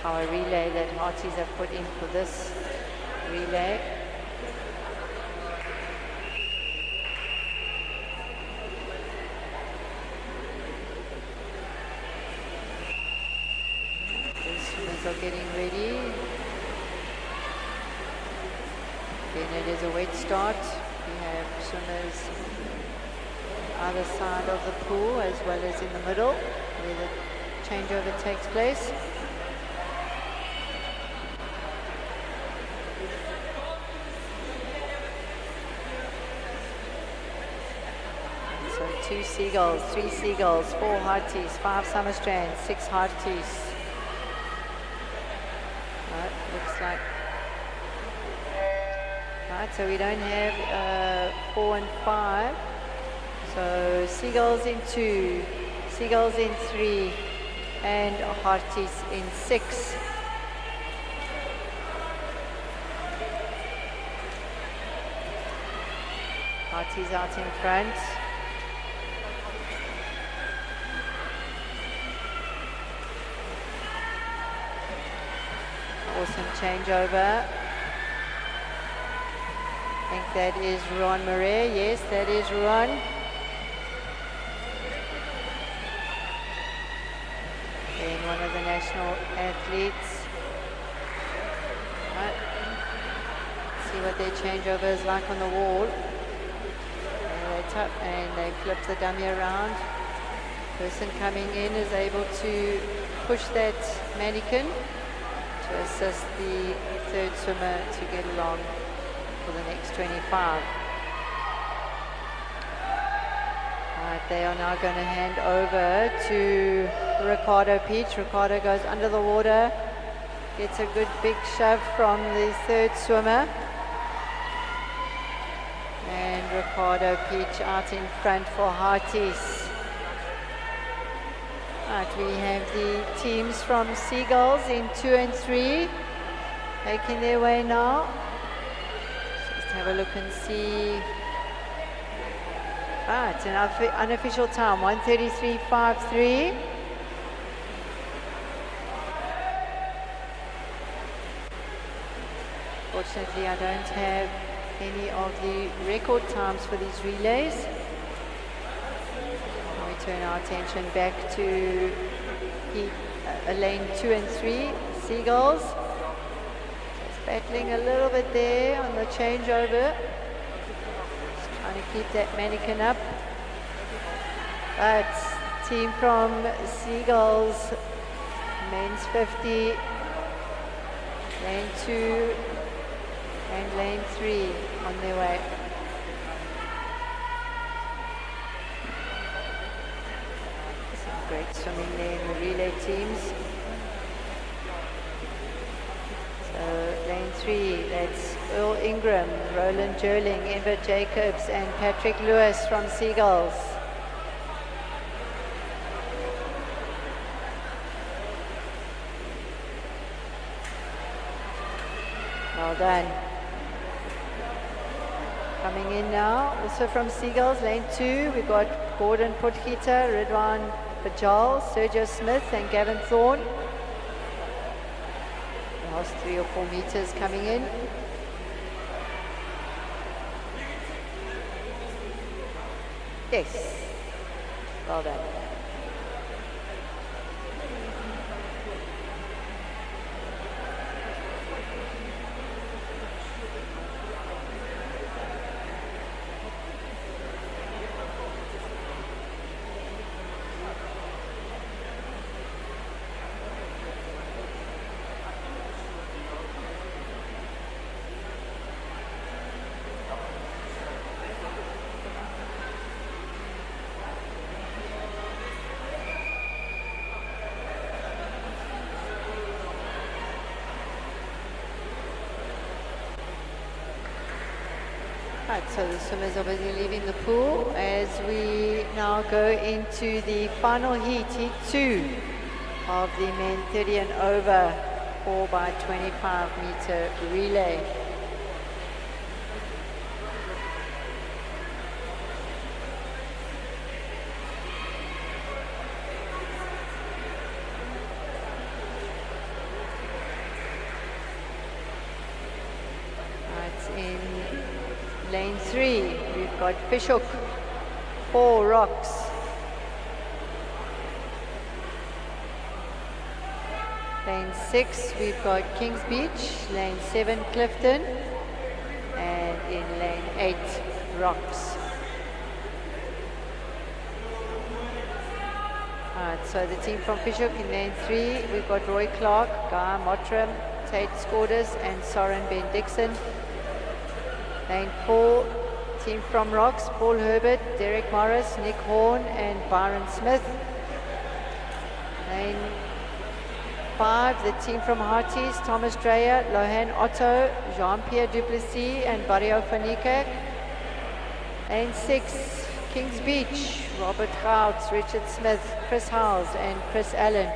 Our relay that Hearties have put in for this relay. Are getting ready. Again, it is a wet start. We have swimmers either side of the pool as well as in the middle where the changeover takes place. So 2 Seagulls, 3 Seagulls, 4 Hearties, 5 Summerstrand, 6 Hearties. Looks like. Right, so we don't have 4 and 5. So Seagulls in 2, Seagulls in 3, and Hearties in 6. Hearties out in front. Awesome changeover. I think that is Ron Murray. Yes, that is Ron. And one of the national athletes. Right. See what their changeover is like on the wall. And they flip the dummy around. Person coming in is able to push that mannequin to assist the third swimmer to get along for the next 25. Right, they are now going to hand over to Ricardo Peach. Ricardo goes under the water, gets a good big shove from the third swimmer. And Ricardo Peach out in front for Hearties. Right, we have the teams from Seagulls in 2 and 3 making their way now. Just have a look and see. Ah, it's an unofficial time, 1:33.53. Fortunately, I don't have any of the record times for these relays. We turn our attention back to lane 2 and 3, Seagulls. Just battling a little bit there on the changeover. Just trying to keep that mannequin up. But team from Seagulls, men's 50, lane 2 and lane 3 on their way. Some great swimming there in the relay teams. So lane 3, that's Earl Ingram, Roland Jerling, Enver Jacobs and Patrick Lewis from Seagulls. Well done. Coming in now, also from Seagulls, lane 2, we've got Gordon Potgieter, Ridwan Bajal, Sergio Smith and Gavin Thorne. Last 3 or 4 meters coming in. Yes, well done. Right, so the swimmers are busy leaving the pool as we now go into the final heat, heat 2 of the men 30 and over 4 by 25 meter relay. Lane 3, we've got Fishhook, 4 Rocks. Lane 6, we've got Kings Beach. Lane 7, Clifton. And in lane 8, Rocks. Alright, so the team from Fishhook in lane 3, we've got Roy Clark, Guy Mottram, Tate Scorders, and Soren Ben Dixon. Lane 4, team from Rocks, Paul Herbert, Derek Morris, Nick Horn, and Byron Smith. Lane 5, the team from Hearties, Thomas Dreyer, Lohan Otto, Jean-Pierre Duplessis, and Barrio Fanikak. Lane 6, Kings Beach, Robert Gouts, Richard Smith, Chris Howes, and Chris Allen.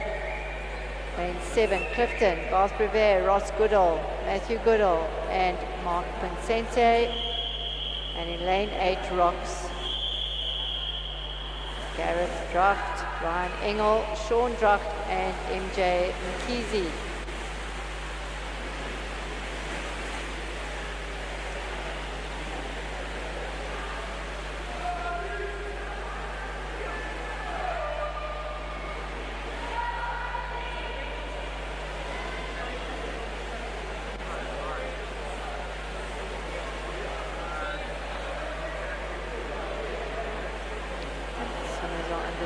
Lane 7, Clifton, Garth Brevet, Ross Goodall, Matthew Goodall, and Mark Pincente. And in lane 8, Rocks, Gareth Dracht, Ryan Engel, Sean Dracht, and MJ McKeezy.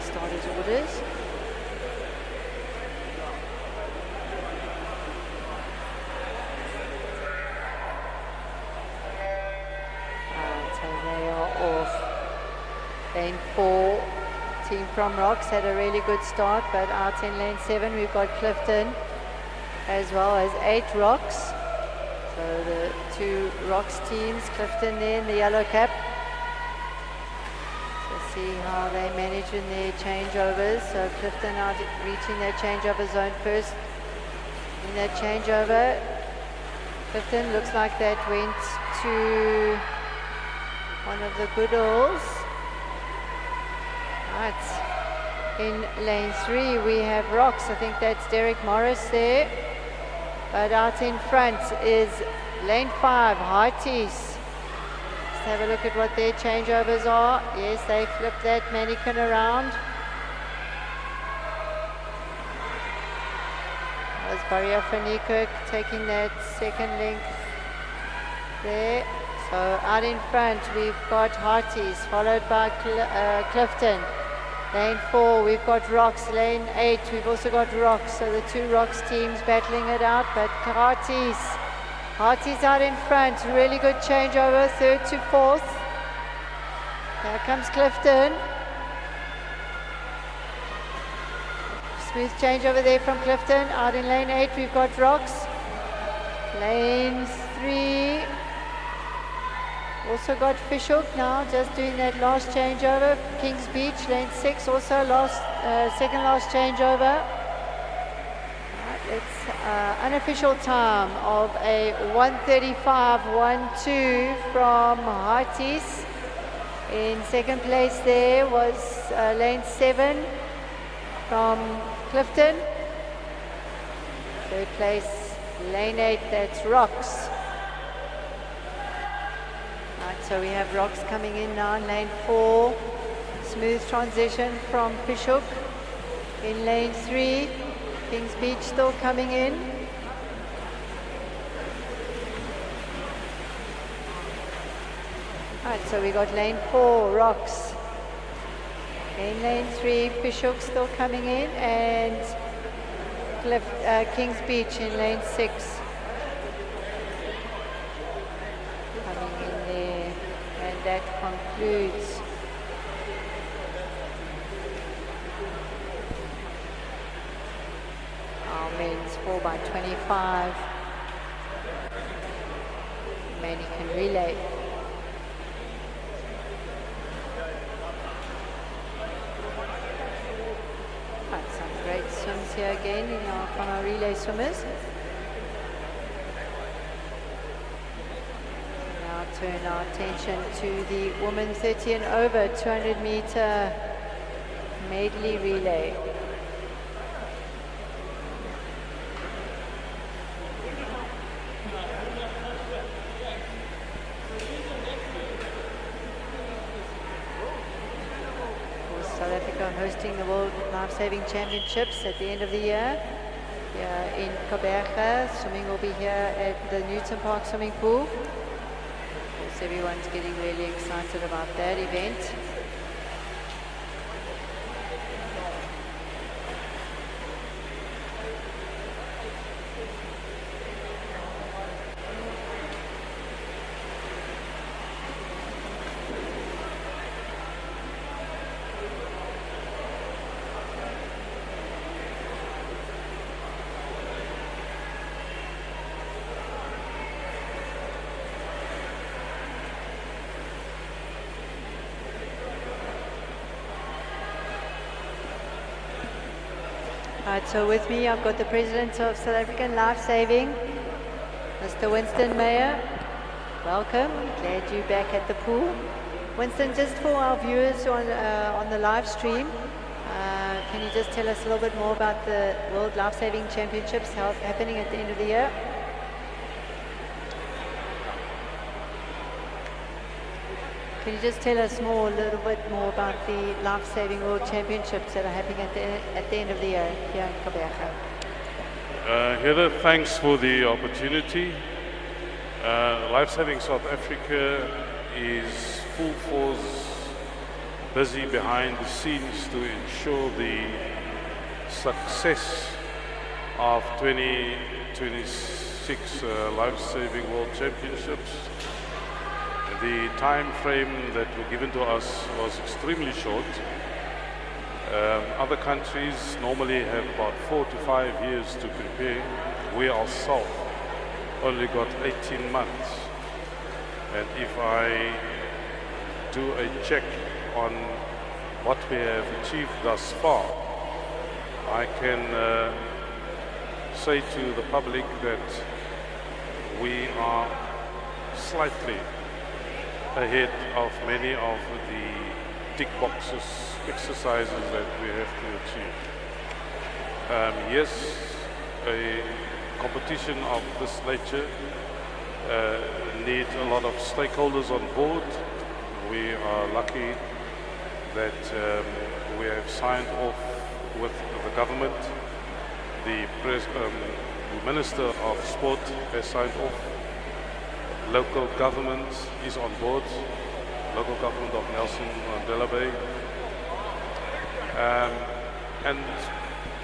Starters orders. So they are off. Lane 4, team from Rocks had a really good start, but out in lane 7 we've got Clifton as well as 8 Rocks. So the 2 Rocks teams, Clifton there in the yellow cap. See how they manage in their changeovers. So Clifton out reaching their changeover zone first. In that changeover, Clifton looks like that went to one of the Goodalls. Right. In lane 3 we have Rocks. I think that's Derek Morris there. But out in front is lane 5, Hearties. Have a look at what their changeovers are. Yes, they flipped that Manikin around. That was Barrio Fanikirk taking that second link there. So out in front we've got Hearties, followed by Clifton. Lane 4 we've got Rocks. Lane 8 we've also got Rocks. So the 2 Rocks teams battling it out, but Hearties out in front, really good changeover, 3rd to 4th. Here comes Clifton. Smooth changeover there from Clifton. Out in lane 8 we've got Rocks. Lane 3, also got Fishhook now, just doing that last changeover. Kings Beach, lane 6, also second last changeover. It's unofficial time of a 1:35.12 from Hearties. In second place there was lane 7, from Clifton. Third place, lane 8, that's Rocks. Right, so we have Rocks coming in now in lane 4. Smooth transition from Fishhook. In lane 3, Kings Beach still coming in. Right, so we got lane 4, Rocks. In lane 3, Fishhook still coming in, and Kings Beach in lane 6. Coming in there, and that concludes our men's 4x25 Manikin relay. Great swims here again from our relay swimmers. Now turn our attention to the women 30 and over 200 meter medley relay. South Africa hosting the World Lifesaving Championships at the end of the year. Here in Koberga, swimming will be here at the Newton Park swimming pool. Of course, everyone's getting really excited about that event. Right, so with me I've got the President of South African Lifesaving, Mr. Winston Meyer. Welcome, glad you're back at the pool. Winston, just for our viewers on the live stream, can you just tell us a little bit more about the World Lifesaving Championships happening at the end of the year? Can you just tell us a little bit more about the Lifesaving World Championships that are happening at the end of the year here in Koberga? Heather, thanks for the opportunity. Lifesaving South Africa is full force, busy behind the scenes to ensure the success of 2026 Lifesaving World Championships. The time frame that were given to us was extremely short. Other countries normally have about 4 to 5 years to prepare. We ourselves only got 18 months. And if I do a check on what we have achieved thus far, I can say to the public that we are slightly ahead of many of the tick boxes exercises that we have to achieve. Yes, a competition of this nature needs a lot of stakeholders on board. We are lucky that we have signed off with the government. The Minister of Sport has signed off. Local government is on board, local government of Nelson Mandela Bay. And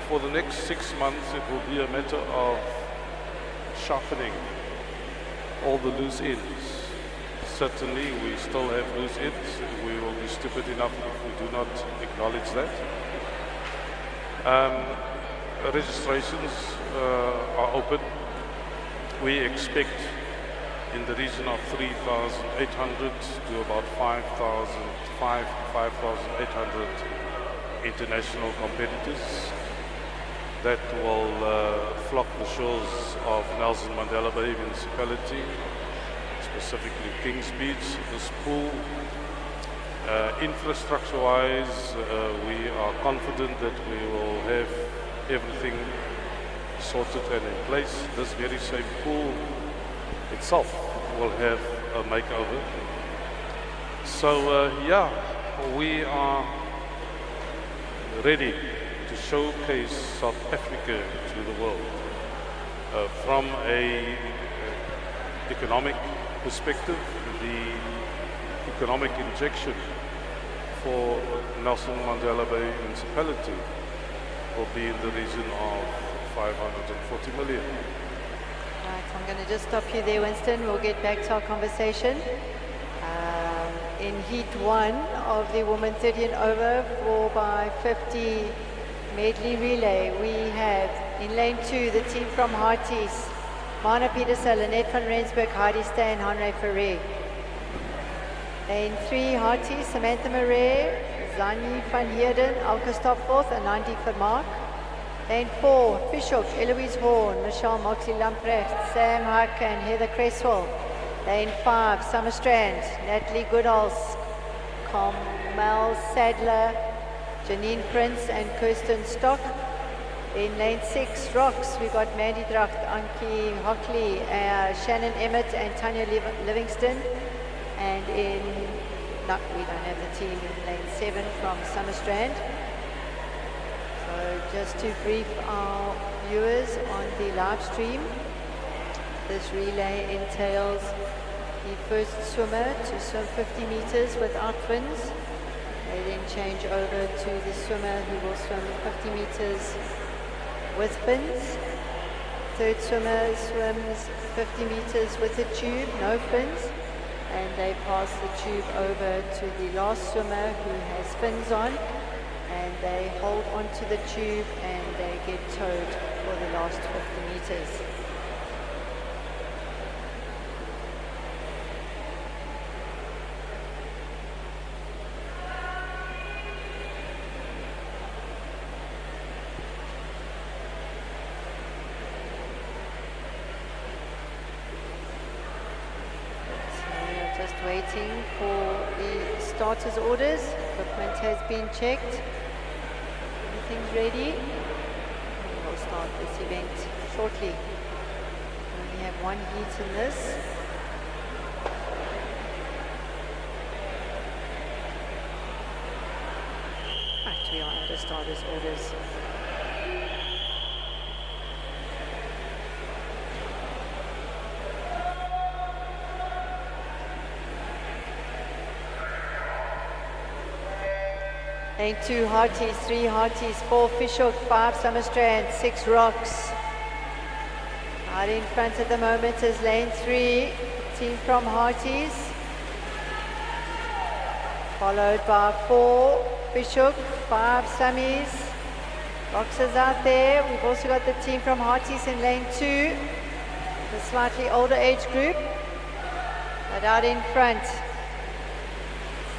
for the next 6 months, it will be a matter of sharpening all the loose ends. Certainly, we still have loose ends. We will be stupid enough if we do not acknowledge that. Registrations are open. We expect in the region of 3,800 to about 5,800 international competitors that will flock the shores of Nelson Mandela Bay municipality, specifically Kings Beach. This pool Infrastructure-wise, we are confident that we will have everything sorted and in place. This very same pool itself will have a makeover. So yeah, we are ready to showcase South Africa to the world. From a economic perspective, the economic injection for Nelson Mandela Bay Municipality will be in the region of 540 million. Right, I'm going to just stop you there, Winston. We'll get back to our conversation. In Heat 1 of the Women 30 and Over 4x50 Medley Relay, we have in lane 2 the team from Harties, Mana Petersen, Lynette van Rensburg, Heidi Stan, Henry Ferre. Lane 3 Harties, Samantha Marais, Zani van Heerden, Alka Stopforth, and Nandi Vermaak. Lane 4 Fishhook, Eloise Horn, Michelle Moxley Lamprecht, Sam Huck, and Heather Cresswell. Lane 5 Summerstrand, Natalie Goodhals, Carmel Sadler, Janine Prince, and Kirsten Stock. In lane 6 Rocks, we got Mandy Dracht, Anki Hockley, Shannon Emmett, and Tanya Livingston. And no, we don't have the team in lane 7 from Summerstrand. So just to brief our viewers on the live stream, this relay entails the first swimmer to swim 50 meters without fins. They then change over to the swimmer who will swim 50 meters with fins. Third swimmer swims 50 meters with a tube, no fins, and they pass the tube over to the last swimmer who has fins on, and they hold onto the tube and they get towed for the last 50 meters. Waiting for the starters orders. Equipment has been checked. Everything's ready. We'll start this event shortly. We only have one heat in this. Right, we are under starters orders. Lane 2 Harties, 3 Harties, 4 Fishhook, 5 Summerstrand, 6 Rocks. Out in front at the moment is lane 3, team from Harties. Followed by 4 Fishhook, 5 Summies. Rocks is out there. We've also got the team from Harties in lane 2, the slightly older age group. But out in front,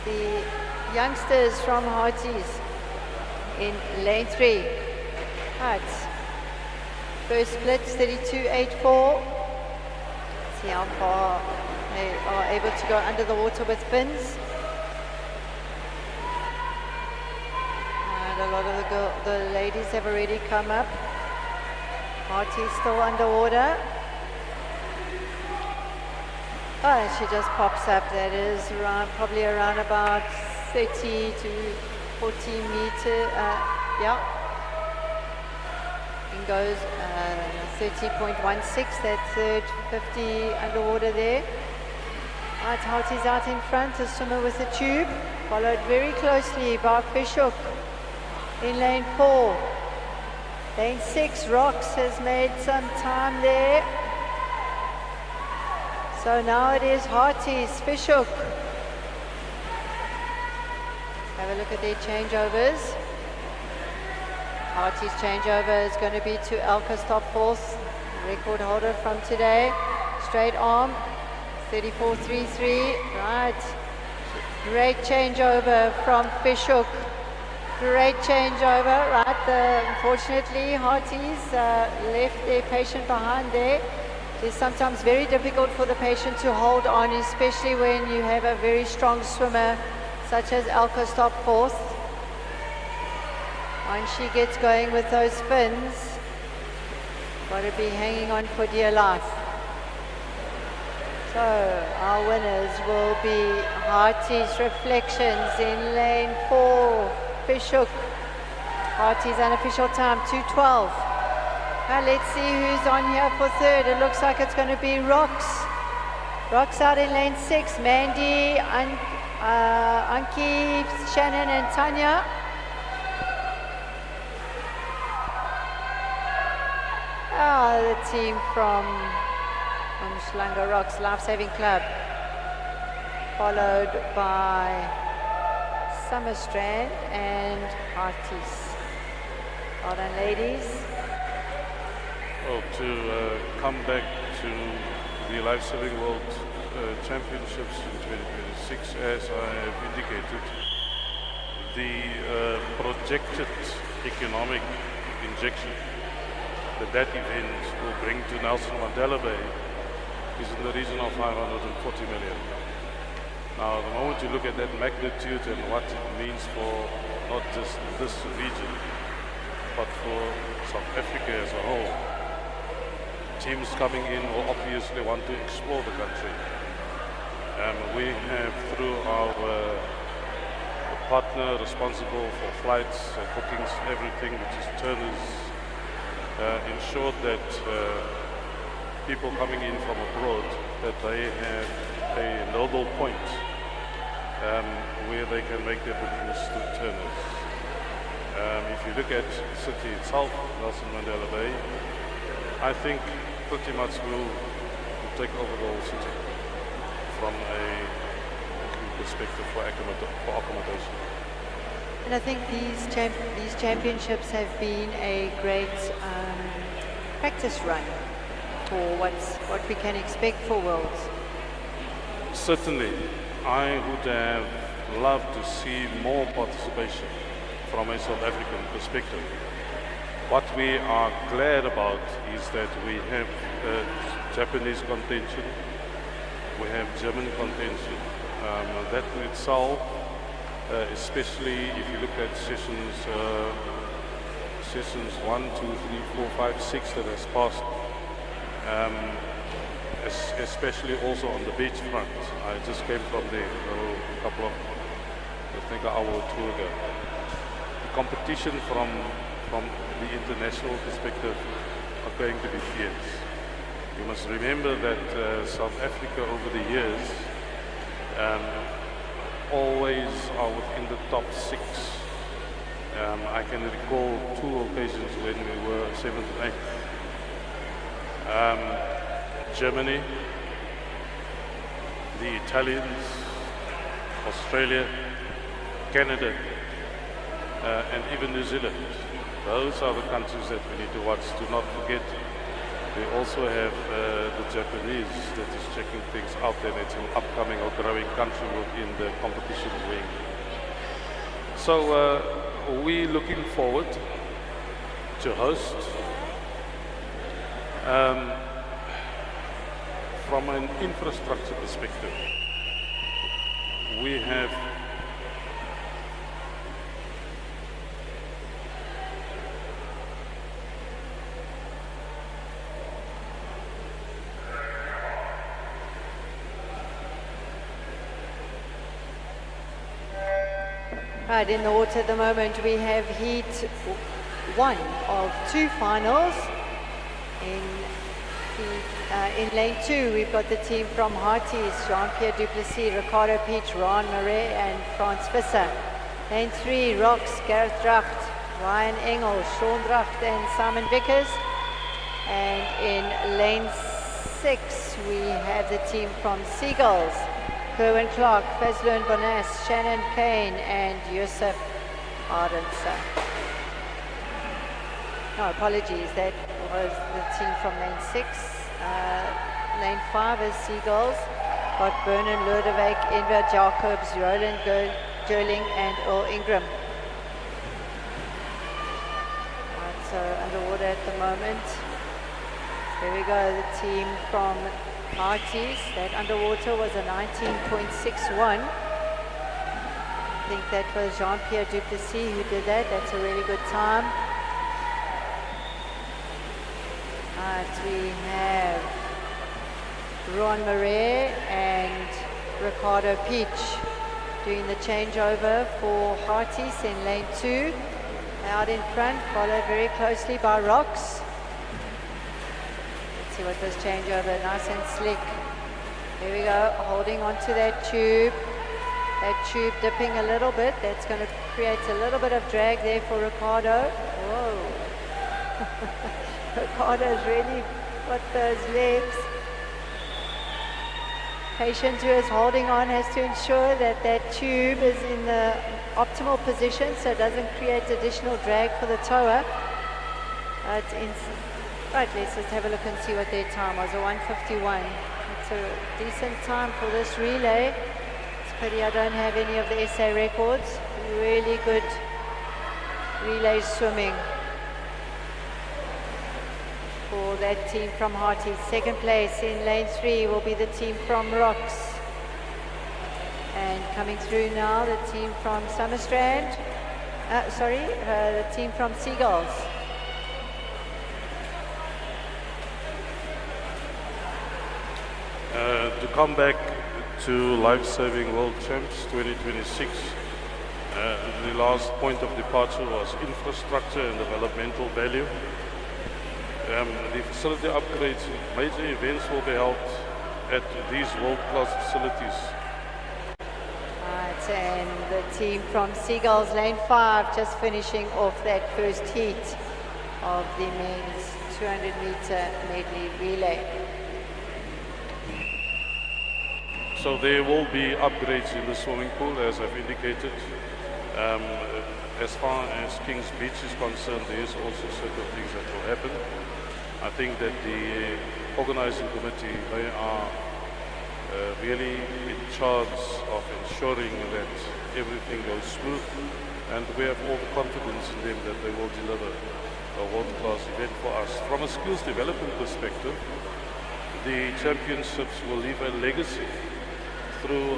the youngsters from Harties in lane 3. Right. First split 32.84. See how far they are able to go under the water with fins. And a lot of the ladies have already come up. Harties still underwater. Oh, she just pops up. That is probably around about 30 to 40 meter, yeah. And goes 30.16, that third 50 underwater there. Right, Harties out in front, a swimmer with a tube, followed very closely by Fishhook in lane 4. Lane 6, Rocks has made some time there. So now it is Harties, Fishhook. Have a look at their changeovers. Harties changeover is going to be to Elka Stopforth, record holder from today. Straight arm, 34.33. Right. Great changeover from Fishhook. Great changeover. Right. Unfortunately, Harties left their patient behind there. It is sometimes very difficult for the patient to hold on, especially when you have a very strong swimmer such as Elko stop fourth. Once she gets going with those fins, got to be hanging on for dear life. So our winners will be Harty's Reflections in lane 4, Fishhook. Harty's unofficial time, 2:12. Now let's see who's on here for third. It looks like it's going to be Rocks. Rocks out in lane 6, Mandy, Anki, Shannon and Tanya. The team from Umhlanga Rocks Lifesaving Club, followed by Summerstrand and Harties. Well done, ladies. Well, to come back to the Lifesaving World Championships in 2026, as I have indicated, the projected economic injection that event will bring to Nelson Mandela Bay is in the region of 540 million. Now, the moment you look at that magnitude and what it means for not just this region, but for South Africa as a whole, teams coming in will obviously want to explore the country. We have, through our partner responsible for flights and bookings and everything, which is Turner's, ensured that people coming in from abroad, that they have a nodal point where they can make their bookings to Turner's. If you look at the city itself, Nelson Mandela Bay, I think pretty much will take over the whole city from a perspective for accommodation. And I think these championships have been a great practice run for what we can expect for Worlds. Certainly, I would have loved to see more participation from a South African perspective. What we are glad about is that we have Japanese contention, we have German contention. That in itself, especially if you look at sessions 1, 2, 3, 4, 5, 6 that has passed, especially also on the beach front. I just came from there a couple of, I think, an hour or two ago. The competition from the international perspective are going to be fierce. You must remember that South Africa over the years always are within the top 6. I can recall 2 occasions when we were 7th and 8th. Germany, the Italians, Australia, Canada, and even New Zealand. Those are the countries that we need to watch. Do not forget, we also have the Japanese that is checking things out, and it's an upcoming or growing country within the competition wing. So we're looking forward to host. From an infrastructure perspective, we have Right, in the water at the moment we have heat 1 of 2 finals. In lane 2 we've got the team from Harties, Jean-Pierre Duplessis, Ricardo Peach, Ron Marais and Frans Visser. Lane 3, Rocks, Gareth Dracht, Ryan Engel, Sean Dracht and Simon Vickers. And in lane 6 we have the team from Seagulls, Kerwin Clark, Fazlun Bonas, Shannon Kane and Yusuf Ardensa. No, apologies, that was the team from lane 6. Lane 5 is Seagulls. Got Vernon Lodewijk, Enver Jacobs, Roland Gerling and Earl Ingram. Right, so underwater at the moment. Here we go, the team from Harties. That underwater was a 19.61. I think that was Jean-Pierre Duplessis who did that. That's a really good time. Right, we have Ron Marais and Ricardo Peach doing the changeover for Harties in lane 2. Out in front, followed very closely by Rocks. Let's see what this changeover, nice and slick. Here we go, holding onto that tube. That tube dipping a little bit. That's going to create a little bit of drag there for Ricardo. Whoa. Ricardo's really got those legs. Patient who is holding on has to ensure that that tube is in the optimal position so it doesn't create additional drag for the tower. Right, let's just have a look and see what their time was, a 1:51. It's a decent time for this relay. It's a pity I don't have any of the SA records. Really good relay swimming for that team from Harties. Second place in lane 3 will be the team from Rocks. And coming through now, the team from Summerstrand. The team from Seagulls. To come back to Lifesaving World Champs 2026, the last point of departure was infrastructure and developmental value. The facility upgrades, major events will be held at these world-class facilities. Right, and the team from Seagulls, lane 5, just finishing off that first heat of the men's 200-meter medley relay. So there will be upgrades in the swimming pool, as I've indicated. As far as Kings Beach is concerned, there is also certain things that will happen. I think that the organizing committee, they are really in charge of ensuring that everything goes smooth, and we have all the confidence in them that they will deliver a world-class event for us. From a skills development perspective, the championships will leave a legacy through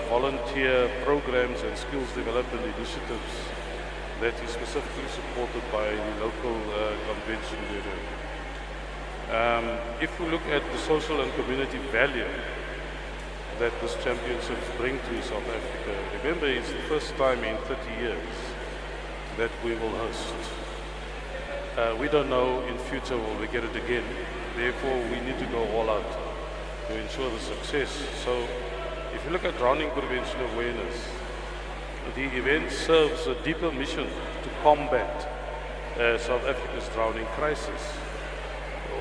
volunteer programs and skills development initiatives that is specifically supported by the local convention bureau. If we look at the social and community value that this championships bring to South Africa, remember it's the first time in 30 years that we will host. We don't know in future will we get it again, therefore we need to go all out to ensure the success. So if you look at drowning prevention awareness, the event serves a deeper mission to combat South Africa's drowning crisis,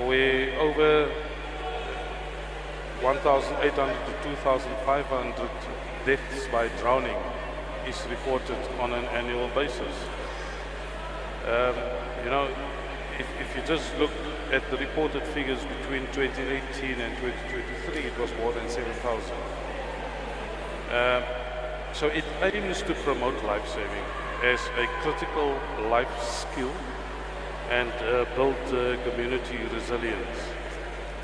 where over 1,800 to 2,500 deaths by drowning is reported on an annual basis. If you just look at the reported figures between 2018 and 2023, it was more than 7,000. So it aims to promote life-saving as a critical life skill and build community resilience.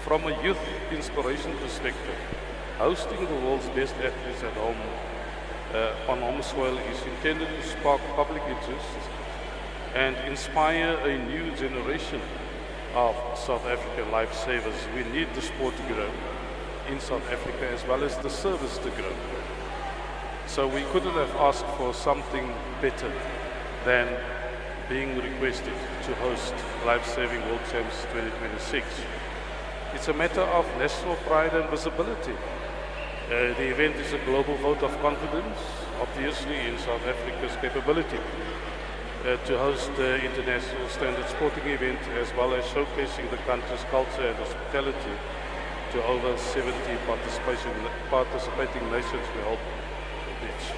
From a youth inspiration perspective, hosting the world's best athletes at home on home soil is intended to spark public interest and inspire a new generation of South African lifesavers. We need the sport to grow in South Africa as well as the service to grow. So we couldn't have asked for something better than being requested to host Lifesaving World Champs 2026. It's a matter of national pride and visibility. The event is a global vote of confidence, obviously, in South Africa's capability to host the international standard sporting event, as well as showcasing the country's culture and hospitality to over 70 participating nations we hold beach.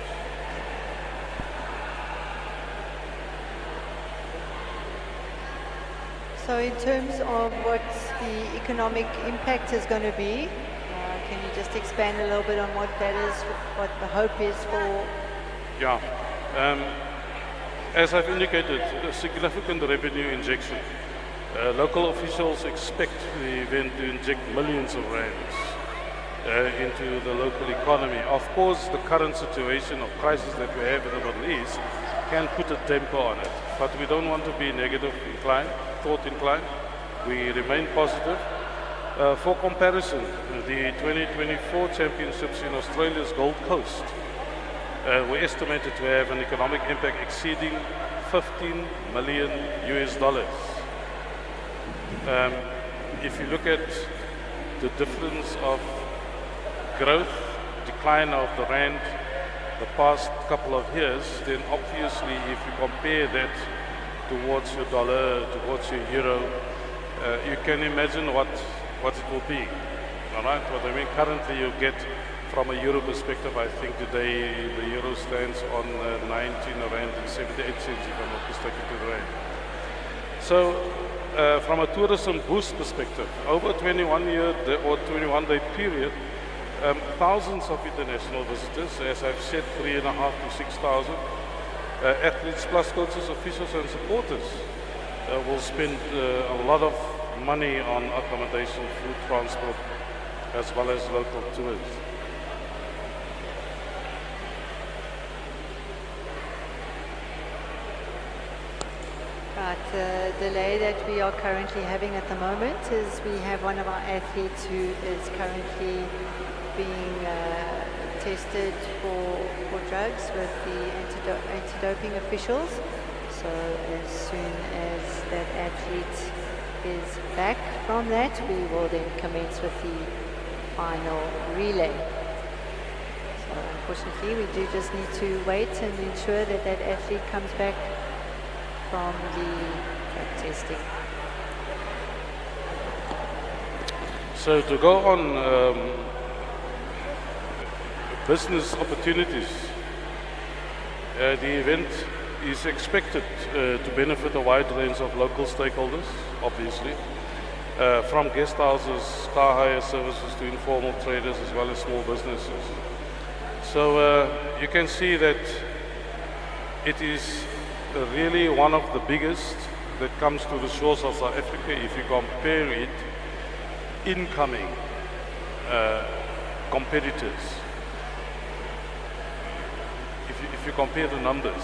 So in terms of what the economic impact is going to be, can you just expand a little bit on what that is, what the hope is for? Yeah, as I've indicated, a significant revenue injection. Local officials expect the event to inject millions of rands into the local economy. Of course, the current situation of crisis that we have in the Middle East can put a temper on it, but we don't want to be negative inclined, thought inclined. We remain positive. For comparison, the 2024 championships in Australia's Gold Coast were estimated to have an economic impact exceeding 15 million US dollars. If you look at the difference of growth, decline of the rand the past couple of years, then obviously if you compare that towards your dollar, towards your euro, you can imagine what it will be. All right, what I mean, currently you get from a euro perspective, I think today the euro stands on 19 rand and 78 cents, if I'm not mistaken, to the rand. So from a tourism boost perspective, over a 21-day period, thousands of international visitors, as I've said, 3,500 to 6,000 athletes plus coaches, officials and supporters will spend a lot of money on accommodation, food, transport, as well as local tours. Right, the delay that we are currently having at the moment is we have one of our athletes who is currently being tested for drugs with the anti-doping officials. So as soon as that athlete is back from that, we will then commence with the final relay. So unfortunately, we do just need to wait and ensure that that athlete comes back from the drug testing. So to go on business opportunities, the event is expected to benefit a wide range of local stakeholders, obviously, from guest houses, car hire services to informal traders as well as small businesses. So you can see that it is really one of the biggest that comes to the shores of South Africa if you compare it incoming competitors. If you compare the numbers,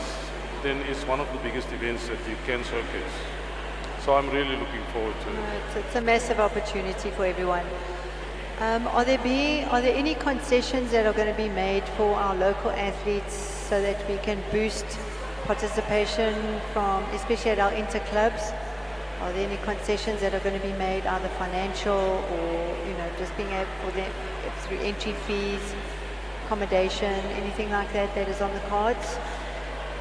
then it's one of the biggest events that you can showcase. So I'm really looking forward to it. It's a massive opportunity for everyone. Are there any concessions that are going to be made for our local athletes so that we can boost participation from, especially at our inter-clubs? Are there any concessions that are going to be made, either financial or, just being able for them through entry fees, accommodation, anything like that is on the cards?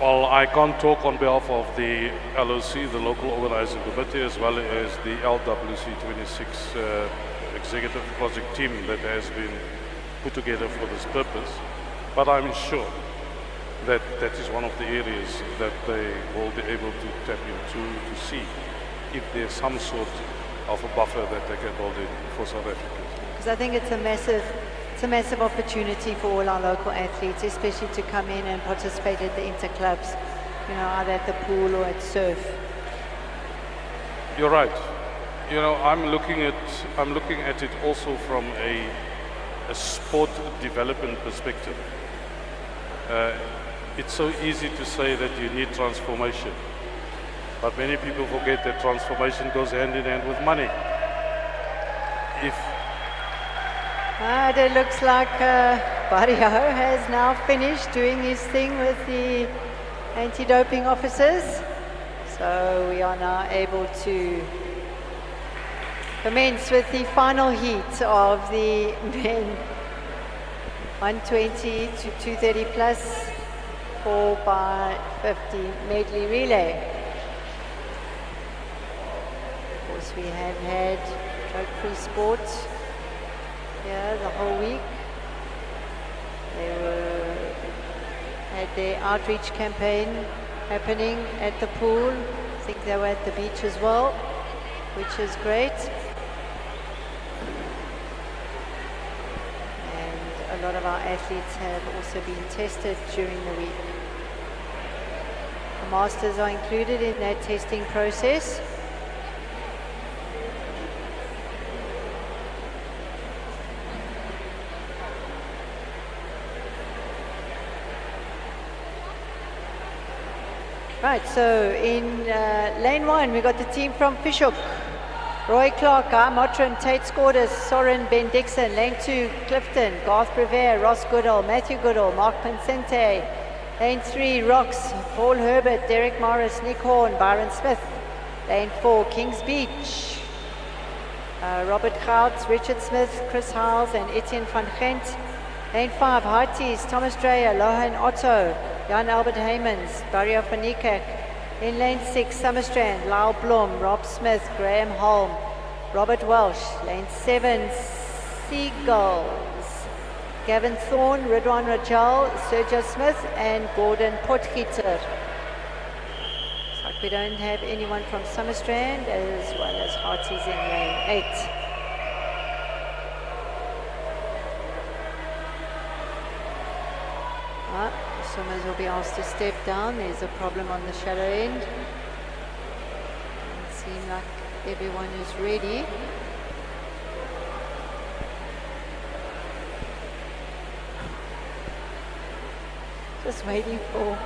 Well, I can't talk on behalf of the LOC, the local organizing committee, as well as the LWC 26 executive project team that has been put together for this purpose. But I'm sure that is one of the areas that they will be able to tap into to see if there's some sort of a buffer that they can build in for South Africans. Because I think it's a massive opportunity for all our local athletes, especially to come in and participate at the inter-clubs, either at the pool or at surf. You're right. I'm looking at it also from a sport development perspective. It's so easy to say that you need transformation, but many people forget that transformation goes hand in hand with money. It looks like Barrio has now finished doing his thing with the anti-doping officers. So we are now able to commence with the final heat of the men 120 to 230 plus 4x50 medley relay. Of course, we have had drug-free sports here the whole week. They had their outreach campaign happening at the pool. I think they were at the beach as well, which is great. And a lot of our athletes have also been tested during the week. The masters are included in that testing process. Right, so in lane 1, we got the team from Fishhook. Roy Clark, Guy Motrin, Tate Scordas, Soren Ben Dixon. Lane 2, Clifton, Garth Brever, Ross Goodall, Matthew Goodall, Mark Pincente. Lane 3, Rocks, Paul Herbert, Derek Morris, Nick Horn, Byron Smith. Lane 4, Kings Beach, Robert Gouts, Richard Smith, Chris Hiles, and Etienne van Gent. Lane 5, Harties, Thomas Dreyer, Lohan Otto, Jan Albert Heymans, Barrio van Niekerk. In lane 6, Summerstrand, Lyle Blom, Rob Smith, Graham Holm, Robert Welsh. Lane 7, Seagulls, Gavin Thorne, Ridwan Rajal, Sergio Smith, and Gordon Potgieter. Looks like we don't have anyone from Summerstrand, as well as Harties in lane 8. The swimmers will be asked to step down. There's a problem on the shallow end. It seems like everyone is ready. Just waiting for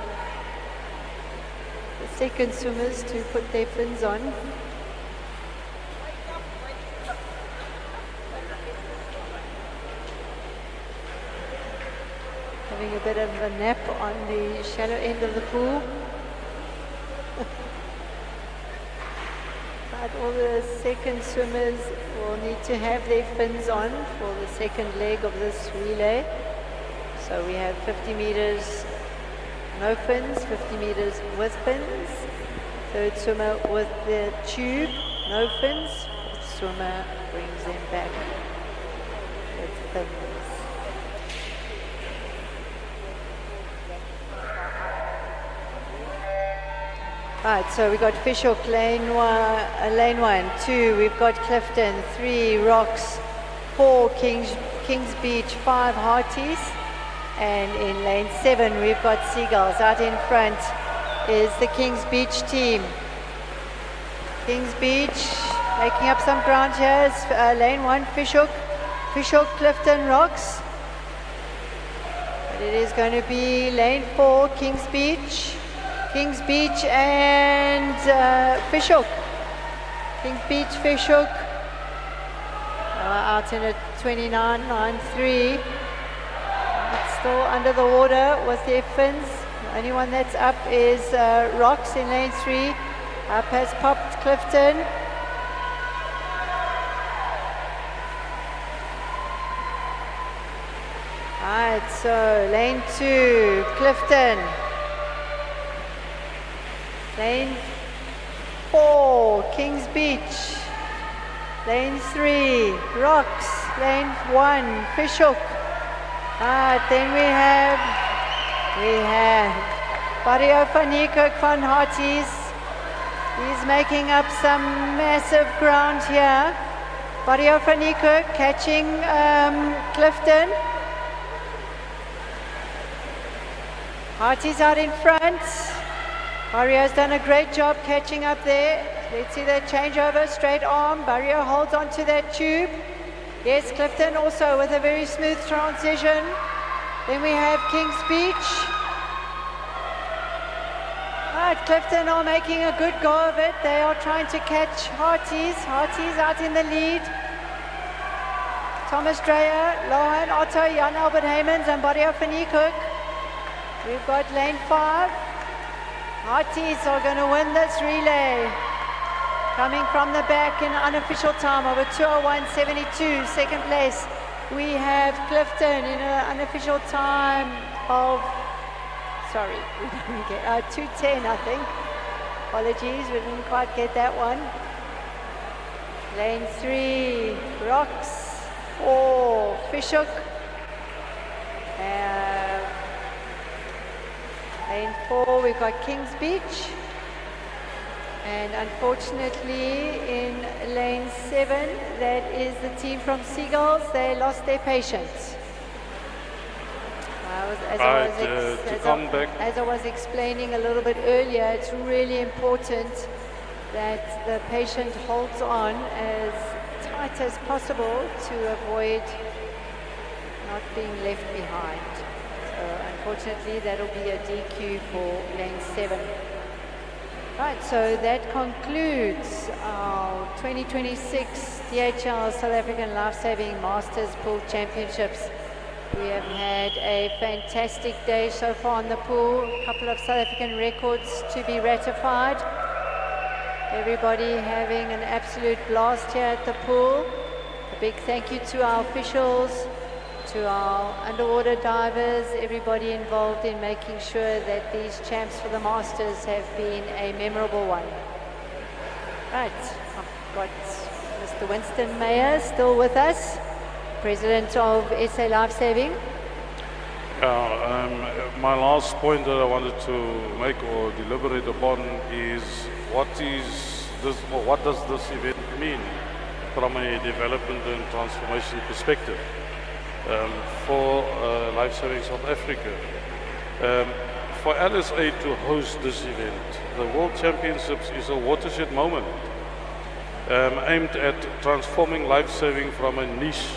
the second swimmers to put their fins on. Having a bit of a nap on the shallow end of the pool. But all the second swimmers will need to have their fins on for the second leg of this relay. So we have 50 meters no fins, 50 meters with fins. Third swimmer with the tube, no fins. Fourth swimmer brings them back with fins. Right, so we got Fishhook, lane 1, 2, we've got Clifton, 3, Rocks, 4, Kings Beach, 5, Harties, and in lane 7 we've got Seagulls. Out in front is the Kings Beach team. Kings Beach making up some ground here is lane 1, Fishhook, Clifton, Rocks. But it is going to be lane 4, Kings Beach and Fishhook. Kings Beach, Fishhook. Out in a 29.93. Still under the water with their fins. The only one that's up is Rocks in lane 3. Up has popped Clifton. Alright, so lane 2, Clifton. Lane 4, Kings Beach. Lane 3, Rocks. Lane 1, Fishhook. Then we have Barrio van Niekerk van Harties. He's making up some massive ground here. Barrio van Niekerk catching Clifton. Harties out in front. Barrio's done a great job catching up there. Let's see that changeover, straight arm. Barrio holds onto that tube. Yes, Clifton also with a very smooth transition. Then we have Kings Beach. Right, Clifton are making a good go of it. They are trying to catch Harties. Harties out in the lead. Thomas Dreyer, Lohan Otto, Jan Albert Heymans, and Barrio van Niekerk. We've got lane 5. Harties are going to win this relay. Coming from the back in unofficial time of a 2:01.72. Second place, we have Clifton in an unofficial time of, sorry, we didn't get 2:10, I think. Apologies, we didn't quite get that one. Lane 3, Rocks. 4, Fishhook. Lane 4, we've got Kings Beach. And unfortunately, in lane 7, that is the team from Seagulls. They lost their patience. As I was explaining a little bit earlier, it's really important that the patient holds on as tight as possible to avoid not being left behind. So unfortunately, that'll be a DQ for lane 7. Right, so that concludes our 2026 DHL South African Lifesaving Masters Pool Championships. We have had a fantastic day so far on the pool, a couple of South African records to be ratified. Everybody having an absolute blast here at the pool. A big thank you to our officials, to our underwater divers, everybody involved in making sure that these champs for the Masters have been a memorable one. Right, I've got Mr. Winston Meyer still with us, President of SA Lifesaving. My last point that I wanted to make or deliberate upon is what does this event mean from a development and transformation perspective for Lifesaving South Africa. For LSA to host this event, the World Championships is a watershed moment aimed at transforming lifesaving from a niche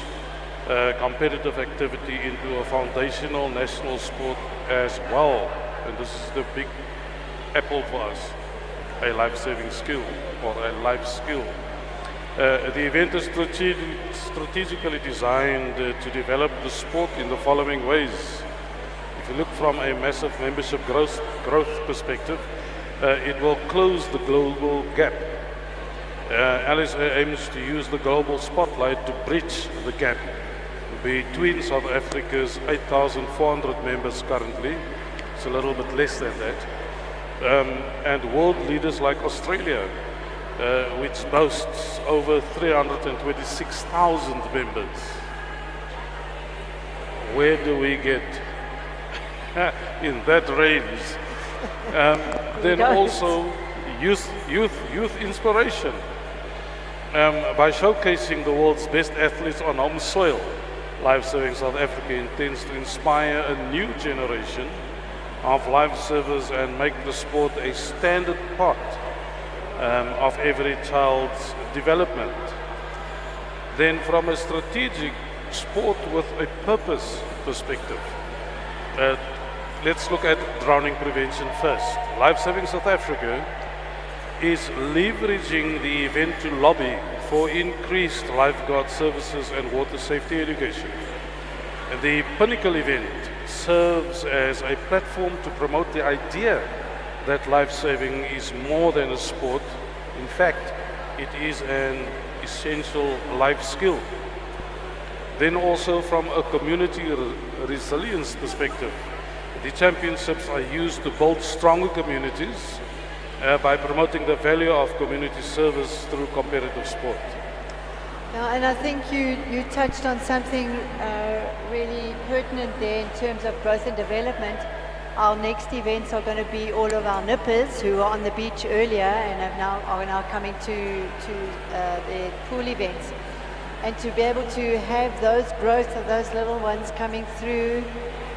competitive activity into a foundational national sport as well. And this is the big apple for us, a life-saving skill or a life skill. The event is strategically designed to develop the sport in the following ways. If you look from a massive membership growth perspective, it will close the global gap. LSA aims to use the global spotlight to bridge the gap between South Africa's 8,400 members currently, it's a little bit less than that, and world leaders like Australia, which boasts over 326,000 members. Where do we get in that range? Then also youth inspiration. By showcasing the world's best athletes on home soil, Lifesaving South Africa intends to inspire a new generation of lifesavers and make the sport a standard part of every child's development. Then from a strategic sport with a purpose perspective, let's look at drowning prevention first. Lifesaving South Africa is leveraging the event to lobby for increased lifeguard services and water safety education. And the Pinnacle event serves as a platform to promote the idea that lifesaving is more than a sport. In fact, it is an essential life skill. Then also from a community resilience perspective, the championships are used to build stronger communities by promoting the value of community service through competitive sport. Now, and I think you touched on something really pertinent there in terms of growth and development. Our next events are going to be all of our nippers who are on the beach earlier and are now coming to their pool events. And to be able to have those growth of those little ones coming through,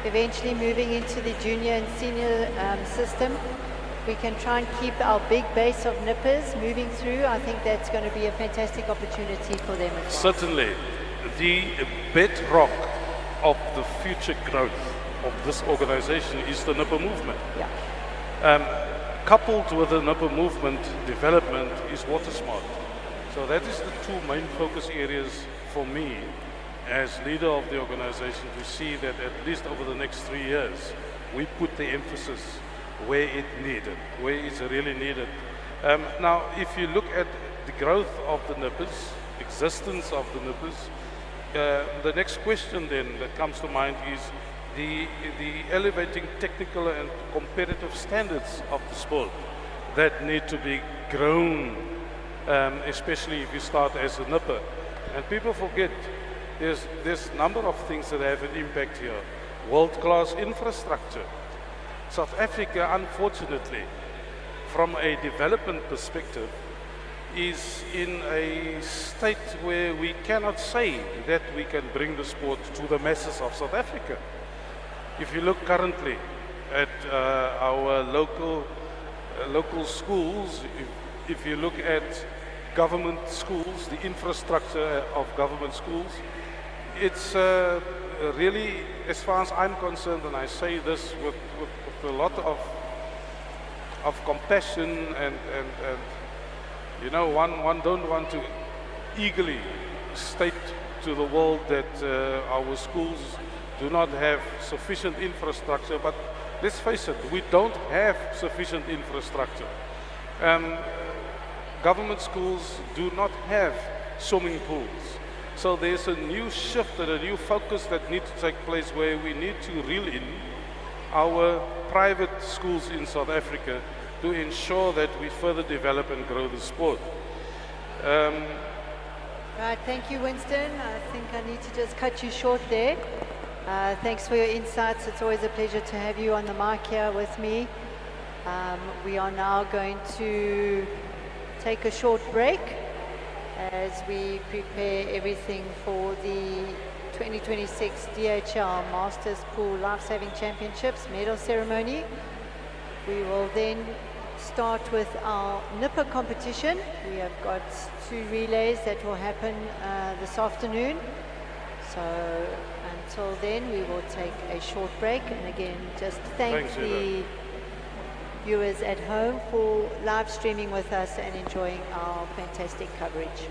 eventually moving into the junior and senior system, we can try and keep our big base of nippers moving through. I think that's going to be a fantastic opportunity for them as well. Certainly, the bedrock of the future growth of this organization is the nipper movement. Yeah. Coupled with the nipper movement development is water smart. So that is the two main focus areas for me as leader of the organization, to see that at least over the next 3 years, we put the emphasis where it's really needed. Now, if you look at the growth of the nippers, existence of the nippers, the next question then that comes to mind is the elevating technical and competitive standards of the sport that need to be grown, especially if you start as a nipper. And people forget there's a number of things that have an impact here. World-class infrastructure. South Africa, unfortunately, from a development perspective, is in a state where we cannot say that we can bring the sport to the masses of South Africa. If you look currently at our local schools, if you look at government schools, the infrastructure of government schools, it's really, as far as I'm concerned, and I say this with a lot of of compassion and you know, one don't want to eagerly state to the world that our schools do not have sufficient infrastructure, but let's face it, we don't have sufficient infrastructure. Government schools do not have swimming pools. So there's a new shift and a new focus that needs to take place where we need to reel in our private schools in South Africa to ensure that we further develop and grow the sport. Right, thank you, Winston. I think I need to just cut you short there. Thanks for your insights. It's always a pleasure to have you on the mic here with me. We are now going to take a short break as we prepare everything for the 2026 DHL Masters Pool Lifesaving Championships medal ceremony. We will then start with our nipper competition. We have got 2 relays that will happen this afternoon. So until then, we will take a short break. And again, just thank the viewers at home for live streaming with us and enjoying our fantastic coverage.